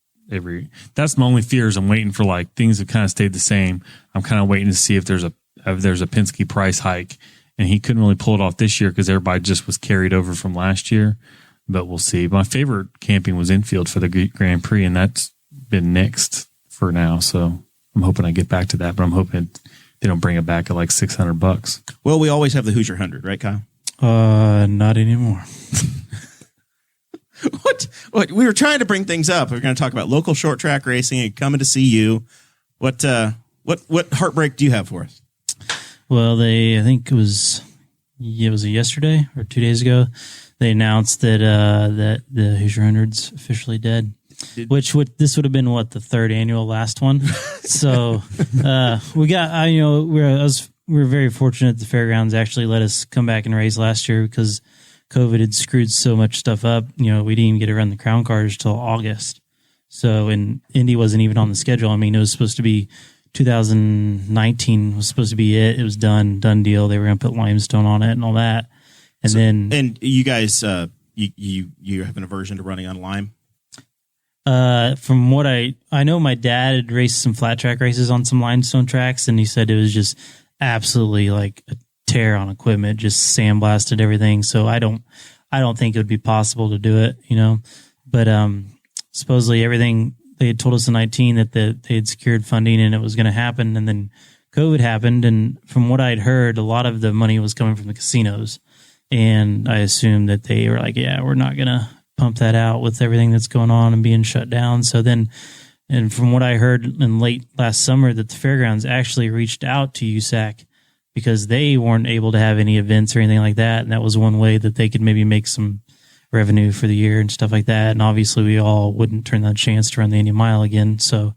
that's my only fear is I'm waiting for like things have kind of stayed the same. I'm kind of waiting to see if there's a Penske price hike, and he couldn't really pull it off this year because everybody just was carried over from last year. But we'll see. My favorite camping was infield for the Grand Prix, and that's been nixed for now. So I'm hoping I get back to that, but I'm hoping they don't bring it back at like $600. Well, we always have the Hoosier 100, right, Kyle? Not anymore. What? We were trying to bring things up. We're going to talk about local short track racing and coming to see you. What heartbreak do you have for us? Well, I think it was yesterday or 2 days ago. They announced that the Hoosier Hundred's officially dead. This would have been the third annual last one. So we were very fortunate the fairgrounds actually let us come back and race last year because COVID had screwed so much stuff up. We didn't even get to run the crown cars till August. So, and Indy wasn't even on the schedule. I mean, it was supposed to be 2019 was supposed to be it. It was done deal. They were going to put limestone on it and all that. And you guys, you have an aversion to running on lime? From what I know, my dad had raced some flat track races on some limestone tracks, and he said it was just absolutely like a tear on equipment, just sandblasted everything. So I don't think it would be possible to do it, but, supposedly everything they had told us in 19 that they had secured funding and it was going to happen. And then COVID happened. And from what I'd heard, a lot of the money was coming from the casinos. And I assumed that they were like, yeah, we're not going to pump that out with everything that's going on and being shut down. So then, and from what I heard in late last summer, that the fairgrounds actually reached out to USAC because they weren't able to have any events or anything like that. And that was one way that they could maybe make some revenue for the year and stuff like that. And obviously we all wouldn't turn that chance to run the Indy Mile again. So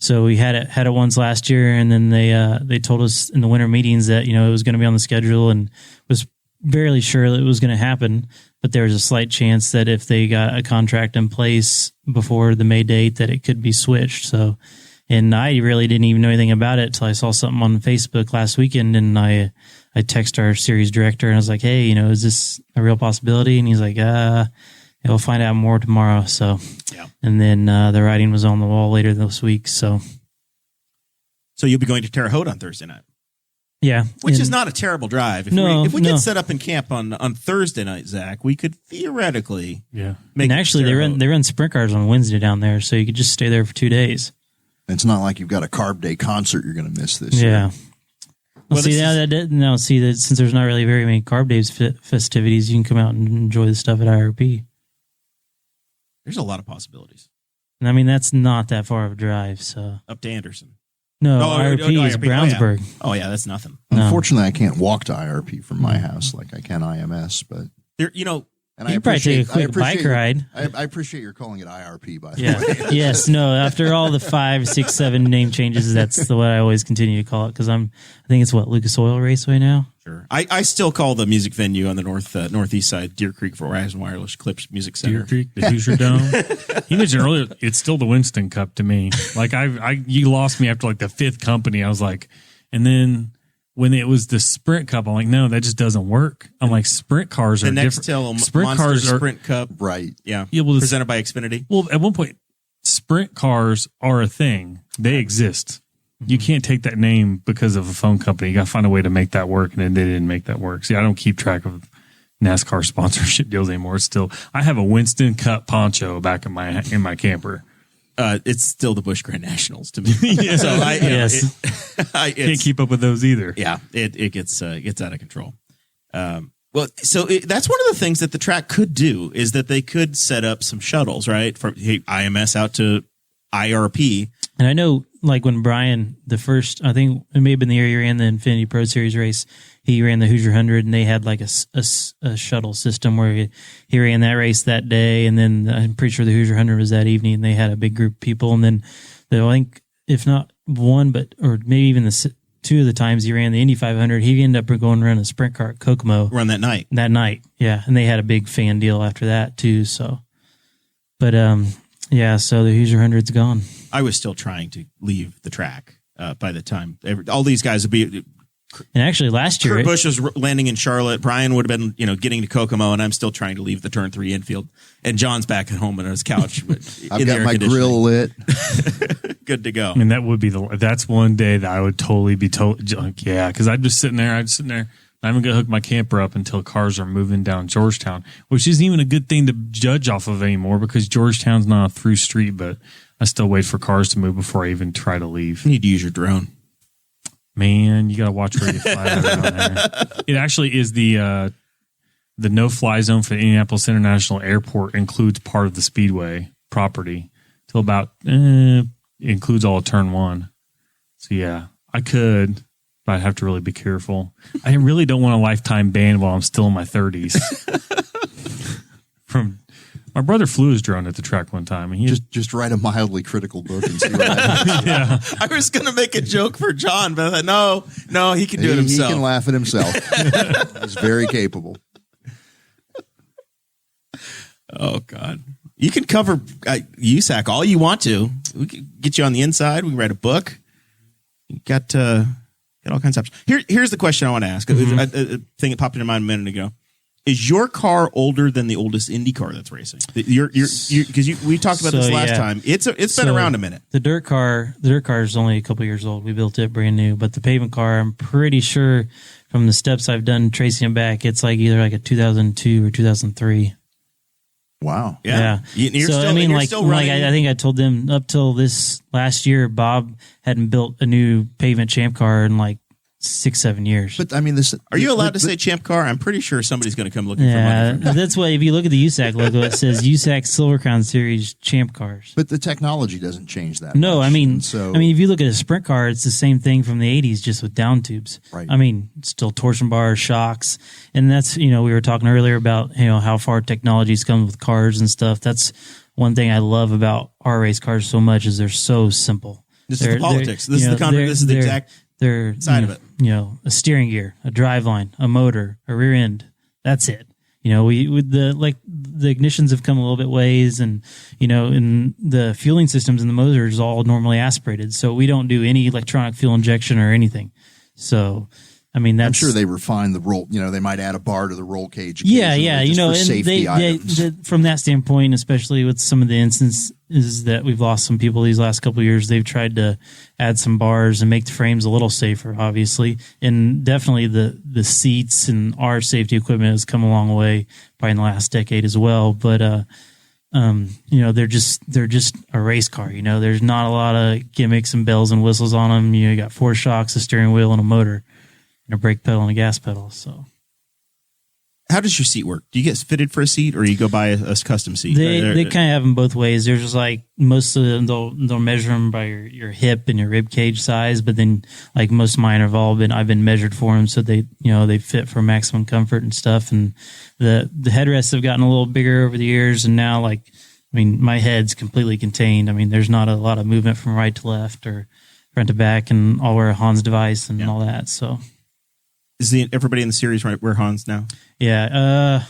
we had it once last year, and then they told us in the winter meetings that, it was going to be on the schedule and was barely sure that it was going to happen. But there was a slight chance that if they got a contract in place before the May date, that it could be switched. So, and I really didn't even know anything about it till I saw something on Facebook last weekend, and I texted our series director and I was like, hey, is this a real possibility? And he's like, we'll find out more tomorrow. So, yeah. And then the writing was on the wall later this week. So you'll be going to Terre Haute on Thursday night. Yeah. Which is not a terrible drive. If we get set up in camp on Thursday night, Zach, we could theoretically make and actually they run sprint cars on Wednesday down there, so you could just stay there for 2 days. It's not like you've got a Carb Day concert you're going to miss this year. Yeah. Well, see that since there's not really very many Carb Days festivities, you can come out and enjoy the stuff at IRP. There's a lot of possibilities. And I mean, that's not that far of a drive. So up to Anderson. No, IRP is Brownsburg. Oh yeah, that's nothing. Unfortunately, I can't walk to IRP from my house like I can IMS, but there, and you probably take a quick bike ride. I appreciate your calling it IRP, by the way. Yes. No. After all the 5, 6, 7 name changes, that's what I always continue to call it because I think it's Lucas Oil Raceway now. Sure. I still call the music venue on the northeast side Deer Creek Verizon Wireless Clips Music Center. Deer Creek, the Hoosier Dome. You mentioned earlier, it's still the Winston Cup to me. Like you lost me after like the 5th company. I was like, and then when it was the Sprint Cup, I'm like, no, that just doesn't work. I'm like, sprint cars are different. Sprint Cup, right? Yeah, presented by Xfinity. Well, at one point, sprint cars are a thing. They exist. You can't take that name because of a phone company. You got to find a way to make that work, and they didn't make that work. See, I don't keep track of NASCAR sponsorship deals anymore. It's still, I have a Winston Cup poncho back in my camper. It's still the Busch Grand Nationals to me. Yeah. So I can't keep up with those either. Yeah, it gets out of control. That's one of the things that the track could do is that they could set up some shuttles, right, from IMS out to IRP. And I know, like when Brian, I think it may have been the year he ran the Infinity Pro Series race, he ran the Hoosier 100, and they had like a shuttle system where he ran that race that day, and then I'm pretty sure the Hoosier 100 was that evening, and they had a big group of people, and then I think if not one, or maybe even the 2 of the times he ran the Indy 500, he ended up going around a sprint car at Kokomo. Run that night. Yeah, and they had a big fan deal after that too. So, but so the Hoosier 100's gone. I was still trying to leave the track by the time all these guys would be. And actually, last year, Kurt Busch was landing in Charlotte. Brian would have been, getting to Kokomo, and I'm still trying to leave the turn 3 infield. And John's back at home on his couch. I've got my grill lit. Good to go. I mean, that would be that's one day that I would totally be like, yeah, because I'm just sitting there. I'm not even going to hook my camper up until cars are moving down Georgetown, which isn't even a good thing to judge off of anymore because Georgetown's not a through street, but I still wait for cars to move before I even try to leave. You need to use your drone. Man, you got to watch where you fly around there. It actually is the no-fly zone for the Indianapolis International Airport includes part of the Speedway property till about includes all of turn 1. So yeah, I could, but I'd have to really be careful. I really don't want a lifetime ban while I'm still in my 30s. My brother flew his drone at the track one time, and he just write a mildly critical book and see what happens. yeah. I was going to make a joke for John, but I thought, no, he can do it himself. He can laugh at himself. He's very capable. Oh, God. You can cover USAC all you want to. We can get you on the inside. We can write a book. You got all kinds of stuff. Here's the question I want to ask. Mm-hmm. A thing that popped into my mind a minute ago. Is your car older than the oldest Indy car that's racing? Because we talked about this last time. It's been around a minute. The dirt car is only a couple years old. We built it brand new, but the pavement car, I'm pretty sure from the steps I've done tracing it back, it's like either like a 2002 or 2003. Wow. Yeah. I think I told them up till this last year, Bob hadn't built a new pavement champ car in like 6-7 years. But I mean, are you allowed to say champ car? I'm pretty sure somebody's going to come looking for money. That's why if you look at the USAC logo, it says USAC Silver Crown Series champ cars. But the technology doesn't change that. No, much. I mean, if you look at a sprint car, it's the same thing from the 80s, just with down tubes. Right. I mean, still torsion bars, shocks, and that's we were talking earlier about how far technology's come with cars and stuff. That's one thing I love about our race cars so much is they're so simple. This is the politics. This is the exact. They're side of it. A steering gear, a driveline, a motor, a rear end. That's it. With the ignitions have come a little bit ways, and and the fueling systems in the motor is all normally aspirated, so we don't do any electronic fuel injection or anything. So, I mean, I'm sure they refine the roll. They might add a bar to the roll cage. Yeah. For safety items. From that standpoint, especially with some of the instances that we've lost some people these last couple of years, they've tried to add some bars and make the frames a little safer, obviously, and definitely the seats and our safety equipment has come a long way, probably in the last decade as well. But they're just a race car. There's not a lot of gimmicks and bells and whistles on them. You got 4 shocks, a steering wheel, and a motor. A brake pedal and a gas pedal. So, how does your seat work? Do you get fitted for a seat, or you go buy a custom seat? They kind of have them both ways. There's just like most of them they'll measure them by your hip and your rib cage size, but then like most of mine I've been measured for them, so they they fit for maximum comfort and stuff. And the headrests have gotten a little bigger over the years, and now my head's completely contained. I mean, there's not a lot of movement from right to left or front to back, and I'll wear a Hans device and all that. So. Is everybody in the series wear Hans now? Yeah.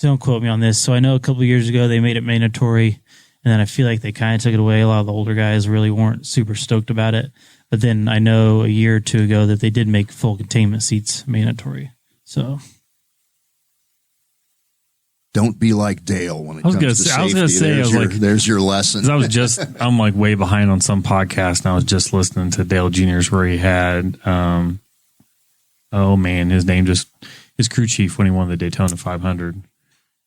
Don't quote me on this. So I know a couple of years ago they made it mandatory, and then I feel like they kind of took it away. A lot of the older guys really weren't super stoked about it. But then I know a year or two ago that they did make full containment seats mandatory. So don't be like Dale when it comes to safety. I was going to say, there's your lesson. I'm like way behind on some podcast, and I was just listening to Dale Jr.'s where he had, his crew chief when he won the Daytona 500.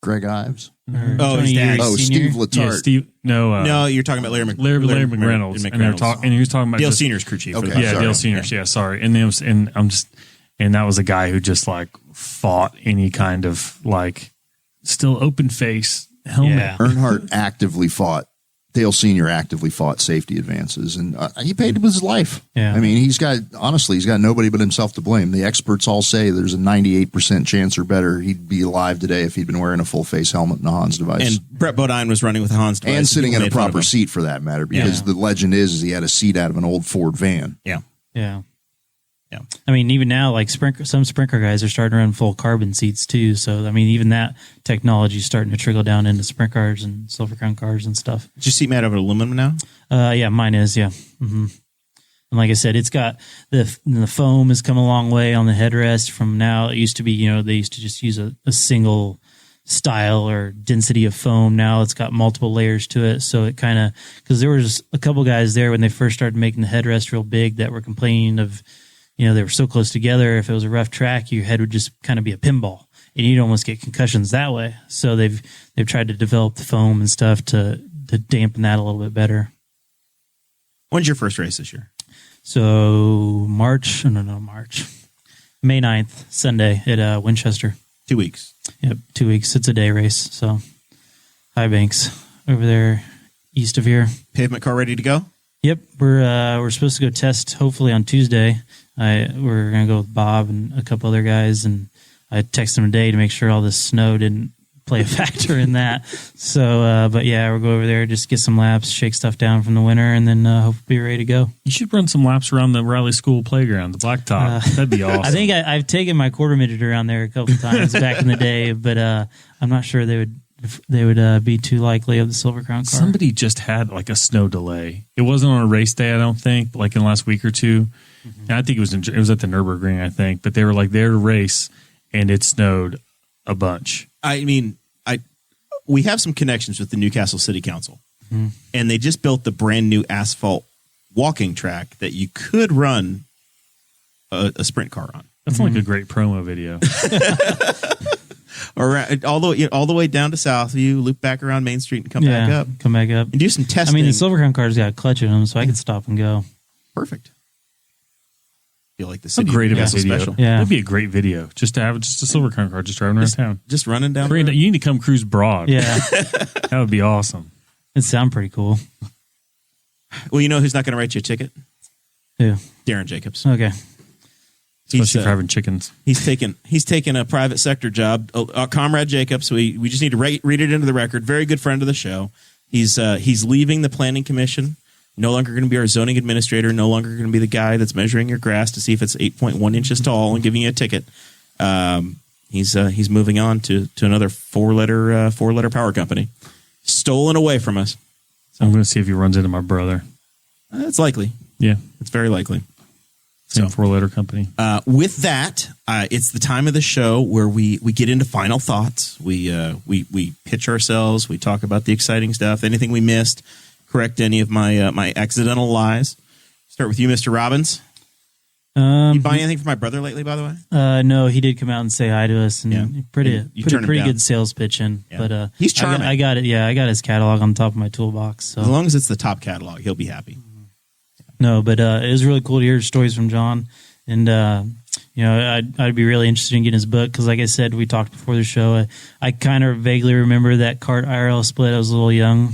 Greg Ives. His dad. Steve Letarte. Yeah, Steve. No, you're talking about Larry McReynolds. And he was talking about Dale Senior's crew chief. Okay, Dale Senior's. Yeah, sorry. And that was a guy who just like fought any kind of like still open face helmet. Yeah. Earnhardt Dale Senior actively fought safety advances, and he paid with his life. Yeah. I mean, he's got nobody but himself to blame. The experts all say there's a 98% chance or better he'd be alive today if he'd been wearing a full face helmet and a Hans device. And Brett Bodine was running with a Hans device. And sitting in a proper seat for that matter, because the legend is he had a seat out of an old Ford van. Yeah. Yeah. Yeah. I mean, even now, like some sprinter guys are starting to run full carbon seats too. So, I mean, even that technology is starting to trickle down into sprint cars and Silver Crown cars and stuff. Is your seat made out of aluminum now? Yeah, mine is. Yeah. Mm-hmm. And like I said, it's got the foam has come a long way on the headrest from now. It used to be, they used to just use a single style or density of foam. Now it's got multiple layers to it. So it kind of, because there was a couple guys there when they first started making the headrest real big that were complaining of, they were so close together. If it was a rough track, your head would just kind of be a pinball and you'd almost get concussions that way. So they've tried to develop the foam and stuff to dampen that a little bit better. When's your first race this year? So May 9th, Sunday at Winchester. 2 weeks. Yep, 2 weeks. It's a day race. So High Banks over there east of here. Pavement car ready to go? Yep, we're supposed to go test hopefully on Tuesday. We're gonna go with Bob and a couple other guys, and I texted him today to make sure all this snow didn't play a factor in that. So, but yeah, we'll go over there, just get some laps, shake stuff down from the winter, and then hope to be ready to go. You should run some laps around the Riley School playground, the blacktop. That'd be awesome. I think I've taken my quarter midget around there a couple times back in the day, but I'm not sure they would be too likely of the Silver Crown car. Somebody just had like a snow delay. It wasn't on a race day, I don't think, but like in the last week or two. Mm-hmm. And I think it was at the Nürburgring, I think, but they were like there to race, and it snowed a bunch. I mean, we have some connections with the Newcastle City Council, and they just built the brand new asphalt walking track that you could run a sprint car on. That's like a great promo video. All the way down to Southview, loop back around Main Street, and come back up. Come back up and do some testing. I mean, the Silver Crown car's got a clutch in them, so I can stop and go. Perfect. Feel like the That's city a great Newcastle video. special. Yeah. That'd be a great video. Just to have just a Silver Crown car just driving around town. Just running down. You need to come cruise Broad. Yeah, That would be awesome. it sounds pretty cool. Well, you know who's not going to write you a ticket? Yeah. Darren Jacobs. Okay. Especially for having chickens. He's taken a private sector job. Comrade Jacobs. We just need to read it into the record. Very good friend of the show. He's leaving the planning commission. No longer going to be our zoning administrator. No longer going to be the guy that's measuring your grass to see if it's 8.1 inches tall and giving you a ticket. He's moving on to another four letter power company, stolen away from us. So I'm going to see if he runs into my brother. It's likely. Yeah, it's very likely. Same 4-letter company. With that, it's the time of the show where we get into final thoughts. We pitch ourselves. We talk about the exciting stuff. Anything we missed. Correct any of my accidental lies. Start with you, Mr. Robbins. You buy anything for my brother lately, by the way? No, he did come out and say hi to us, and pretty good sales pitch in. Yeah. But he's charming. I got it. Yeah, I got his catalog on top of my toolbox. So as long as it's the top catalog, he'll be happy. No, but it was really cool to hear stories from John, and I'd be really interested in getting his book because, like I said, we talked before the show. I kind of vaguely remember that kart IRL split. I was a little young.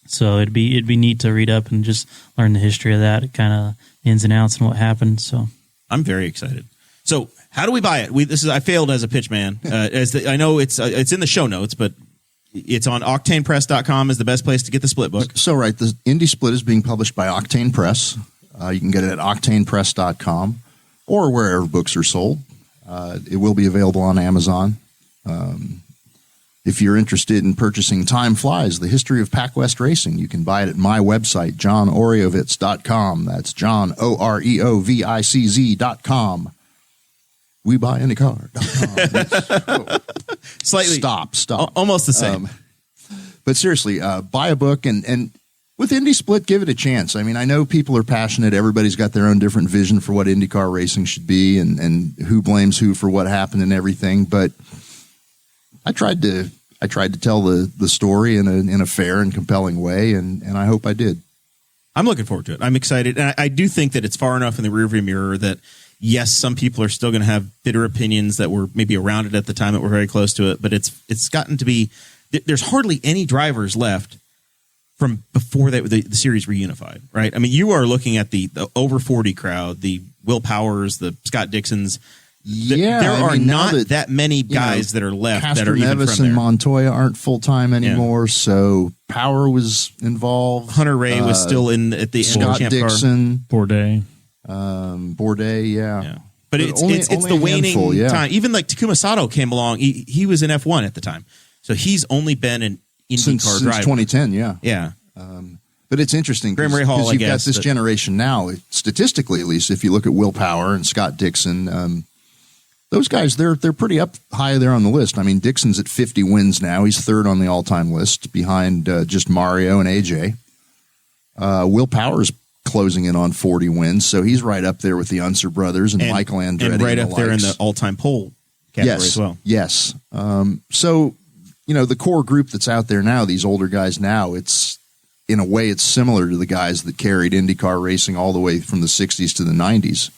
So it'd be neat to read up and just learn the history of that, kind of ins and outs and what happened. So I'm very excited. So how do we buy it? I failed as a pitch man. I know it's in the show notes, but it's on octanepress.com is the best place to get the split book. So right, the Indy split is being published by Octane Press. You can get it at octanepress.com or wherever books are sold. It will be available on Amazon. If you're interested in purchasing Time Flies, The History of Pac West Racing, you can buy it at my website, johnoreovicz.com. That's johnoreovicz.com. WeBuyAnyCar.com. Slightly. Stop. Almost the same. But seriously, buy a book and with Indy Split, give it a chance. I mean, I know people are passionate. Everybody's got their own different vision for what IndyCar racing should be and who blames who for what happened and everything. But I tried to tell the story in a fair and compelling way, and I hope I did. I'm looking forward to it. I'm excited. And I do think that it's far enough in the rearview mirror that, yes, some people are still going to have bitter opinions that were maybe around it at the time that were very close to it. But it's gotten to be – there's hardly any drivers left from before the series reunified, right? I mean, you are looking at the over 40 crowd, the Will Powers, the Scott Dixons. There are not that many guys that are left Castor that are even Nevis from there. and Montoya aren't full-time anymore, so Power was involved. Hunter Ray was still in at the Scott Champ Dixon. Bourdais. Bourdais, yeah. But it's only the a waning handful, yeah. time. Even like Takuma Sato came along. He was in F1 at the time, so he's only been an IndyCar since driver 2010. Yeah, yeah. But it's interesting Graham Rahal, because I you've guess, got this but- generation now. Statistically, at least, if you look at Will Power and Scott Dixon, those guys they're pretty up high there on the list. I mean, Dixon's at 50 wins now. He's third on the all-time list behind just Mario and AJ. Will Power's closing in on 40 wins, so he's right up there with the Unser brothers and Michael Andretti. And right and up there in likes. the all-time pole category Yes, as well. yes. So, the core group that's out there now, these older guys now, in a way, it's similar to the guys that carried IndyCar racing all the way from the 60s to the 90s.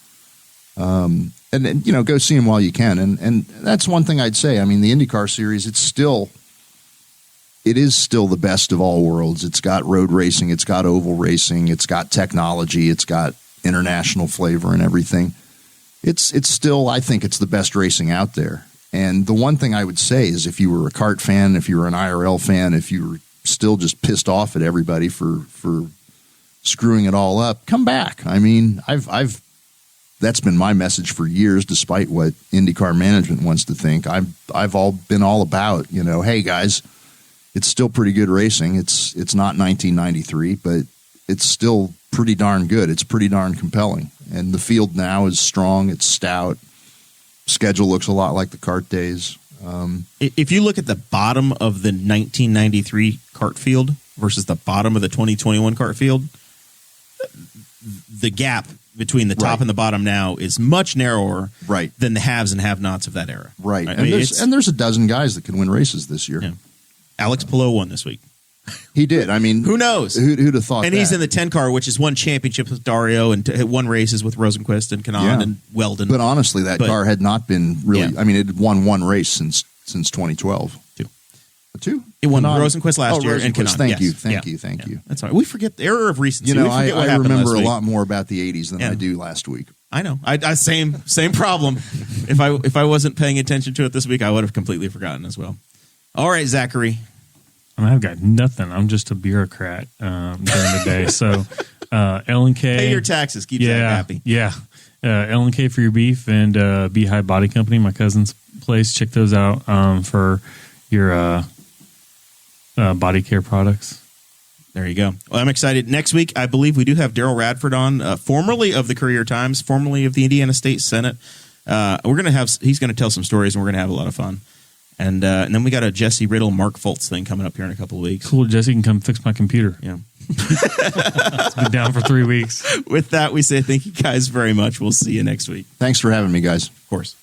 And then, go see them while you can. And that's one thing I'd say. I mean, the IndyCar series, it is still the best of all worlds. It's got road racing, it's got oval racing, it's got technology, it's got international flavor and everything. It's still, I think it's the best racing out there. And the one thing I would say is if you were a kart fan, if you were an IRL fan, if you were still just pissed off at everybody for screwing it all up, come back. I mean, that's been my message for years, despite what IndyCar management wants to think. I've been all about, hey guys, it's still pretty good racing. It's not 1993, but it's still pretty darn good. It's pretty darn compelling. And the field now is strong. It's stout. Schedule looks a lot like the kart days. If you look at the bottom of the 1993 kart field versus the bottom of the 2021 kart field, the gap between the top and the bottom now is much narrower than the haves and have-nots of that era. Right. I And, mean, there's a dozen guys that can win races this year. Yeah. Alex Palou won this week. He did. I mean, who knows? Who'd have thought And that? he's in the 10 car, which is won championships with Dario and won races with Rosenquist and Kanaan and Weldon. But honestly, that car had not been really. I mean, it had won one race since 2012. Two. It won Rosenquist last year and Kanaan. Thank you. That's all right. We forget the error of recency. I remember a lot more about the 80s than I do last week. I know. I same problem. If I wasn't paying attention to it this week, I would have completely forgotten as well. All right, Zachary. I've got nothing. I'm just a bureaucrat during the day. So L&K. Pay your taxes. Keep Zach happy. Yeah. L&K for your beef and Beehive Body Company, my cousin's place. Check those out for your body care products. There you go. Well, I'm excited. Next week, I believe we do have Daryl Radford on, formerly of the Courier Times, formerly of the Indiana State Senate. He's going to tell some stories, and we're going to have a lot of fun. And then we got a Jesse Riddle, Mark Foltz thing coming up here in a couple of weeks. Cool. Jesse can come fix my computer. Yeah. It's been down for 3 weeks. With that, we say thank you guys very much. We'll see you next week. Thanks for having me, guys. Of course.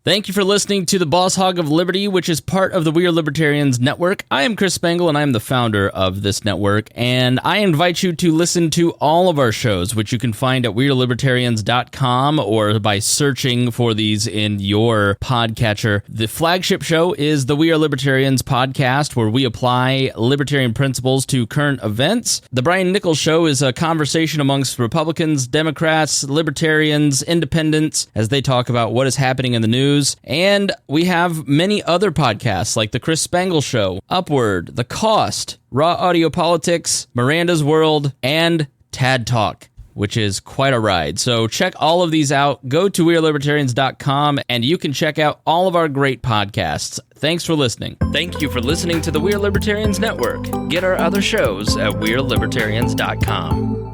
Thank you for listening to the Boss Hog of Liberty, which is part of the We Are Libertarians Network. I am Chris Spangle, and I am the founder of this network, and I invite you to listen to all of our shows, which you can find at WeAreLibertarians.com or by searching for these in your podcatcher. The flagship show is the We Are Libertarians podcast, where we apply libertarian principles to current events. The Brian Nichols Show is a conversation amongst Republicans, Democrats, Libertarians, Independents, as they talk about what is happening in the news. And we have many other podcasts like The Chris Spangle Show, Upward, The Cost, Raw Audio Politics, Miranda's World, and Tad Talk, which is quite a ride. So check all of these out. Go to WeAreLibertarians.com and you can check out all of our great podcasts. Thanks for listening. Thank you for listening to the We Are Libertarians Network. Get our other shows at WeAreLibertarians.com.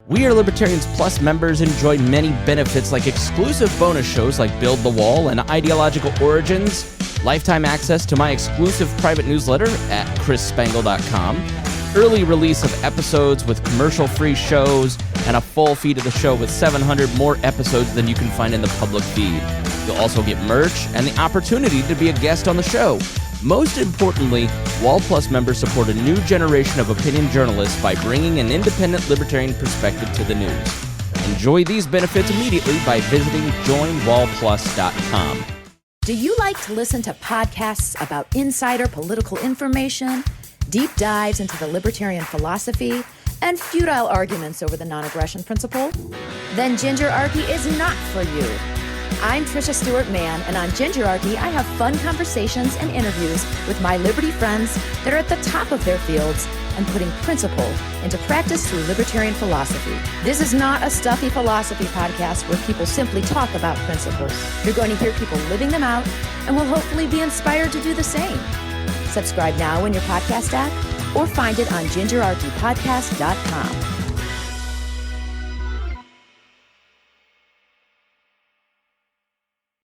We Are Libertarians Plus members enjoy many benefits like exclusive bonus shows like Build the Wall and Ideological Origins, lifetime access to my exclusive private newsletter at chrisspangle.com, early release of episodes with commercial-free shows, and a full feed of the show with 700 more episodes than you can find in the public feed. You'll also get merch and the opportunity to be a guest on the show. Most importantly, Wall Plus members support a new generation of opinion journalists by bringing an independent libertarian perspective to the news. Enjoy these benefits immediately by visiting joinwallplus.com. Do you like to listen to podcasts about insider political information, deep dives into the libertarian philosophy, and futile arguments over the non-aggression principle? Then Ginger Archie is not for you. I'm Tricia Stewart-Mann, and on Gingerarchy, I have fun conversations and interviews with my Liberty friends that are at the top of their fields and putting principle into practice through libertarian philosophy. This is not a stuffy philosophy podcast where people simply talk about principles. You're going to hear people living them out and will hopefully be inspired to do the same. Subscribe now in your podcast app or find it on gingerarchypodcast.com.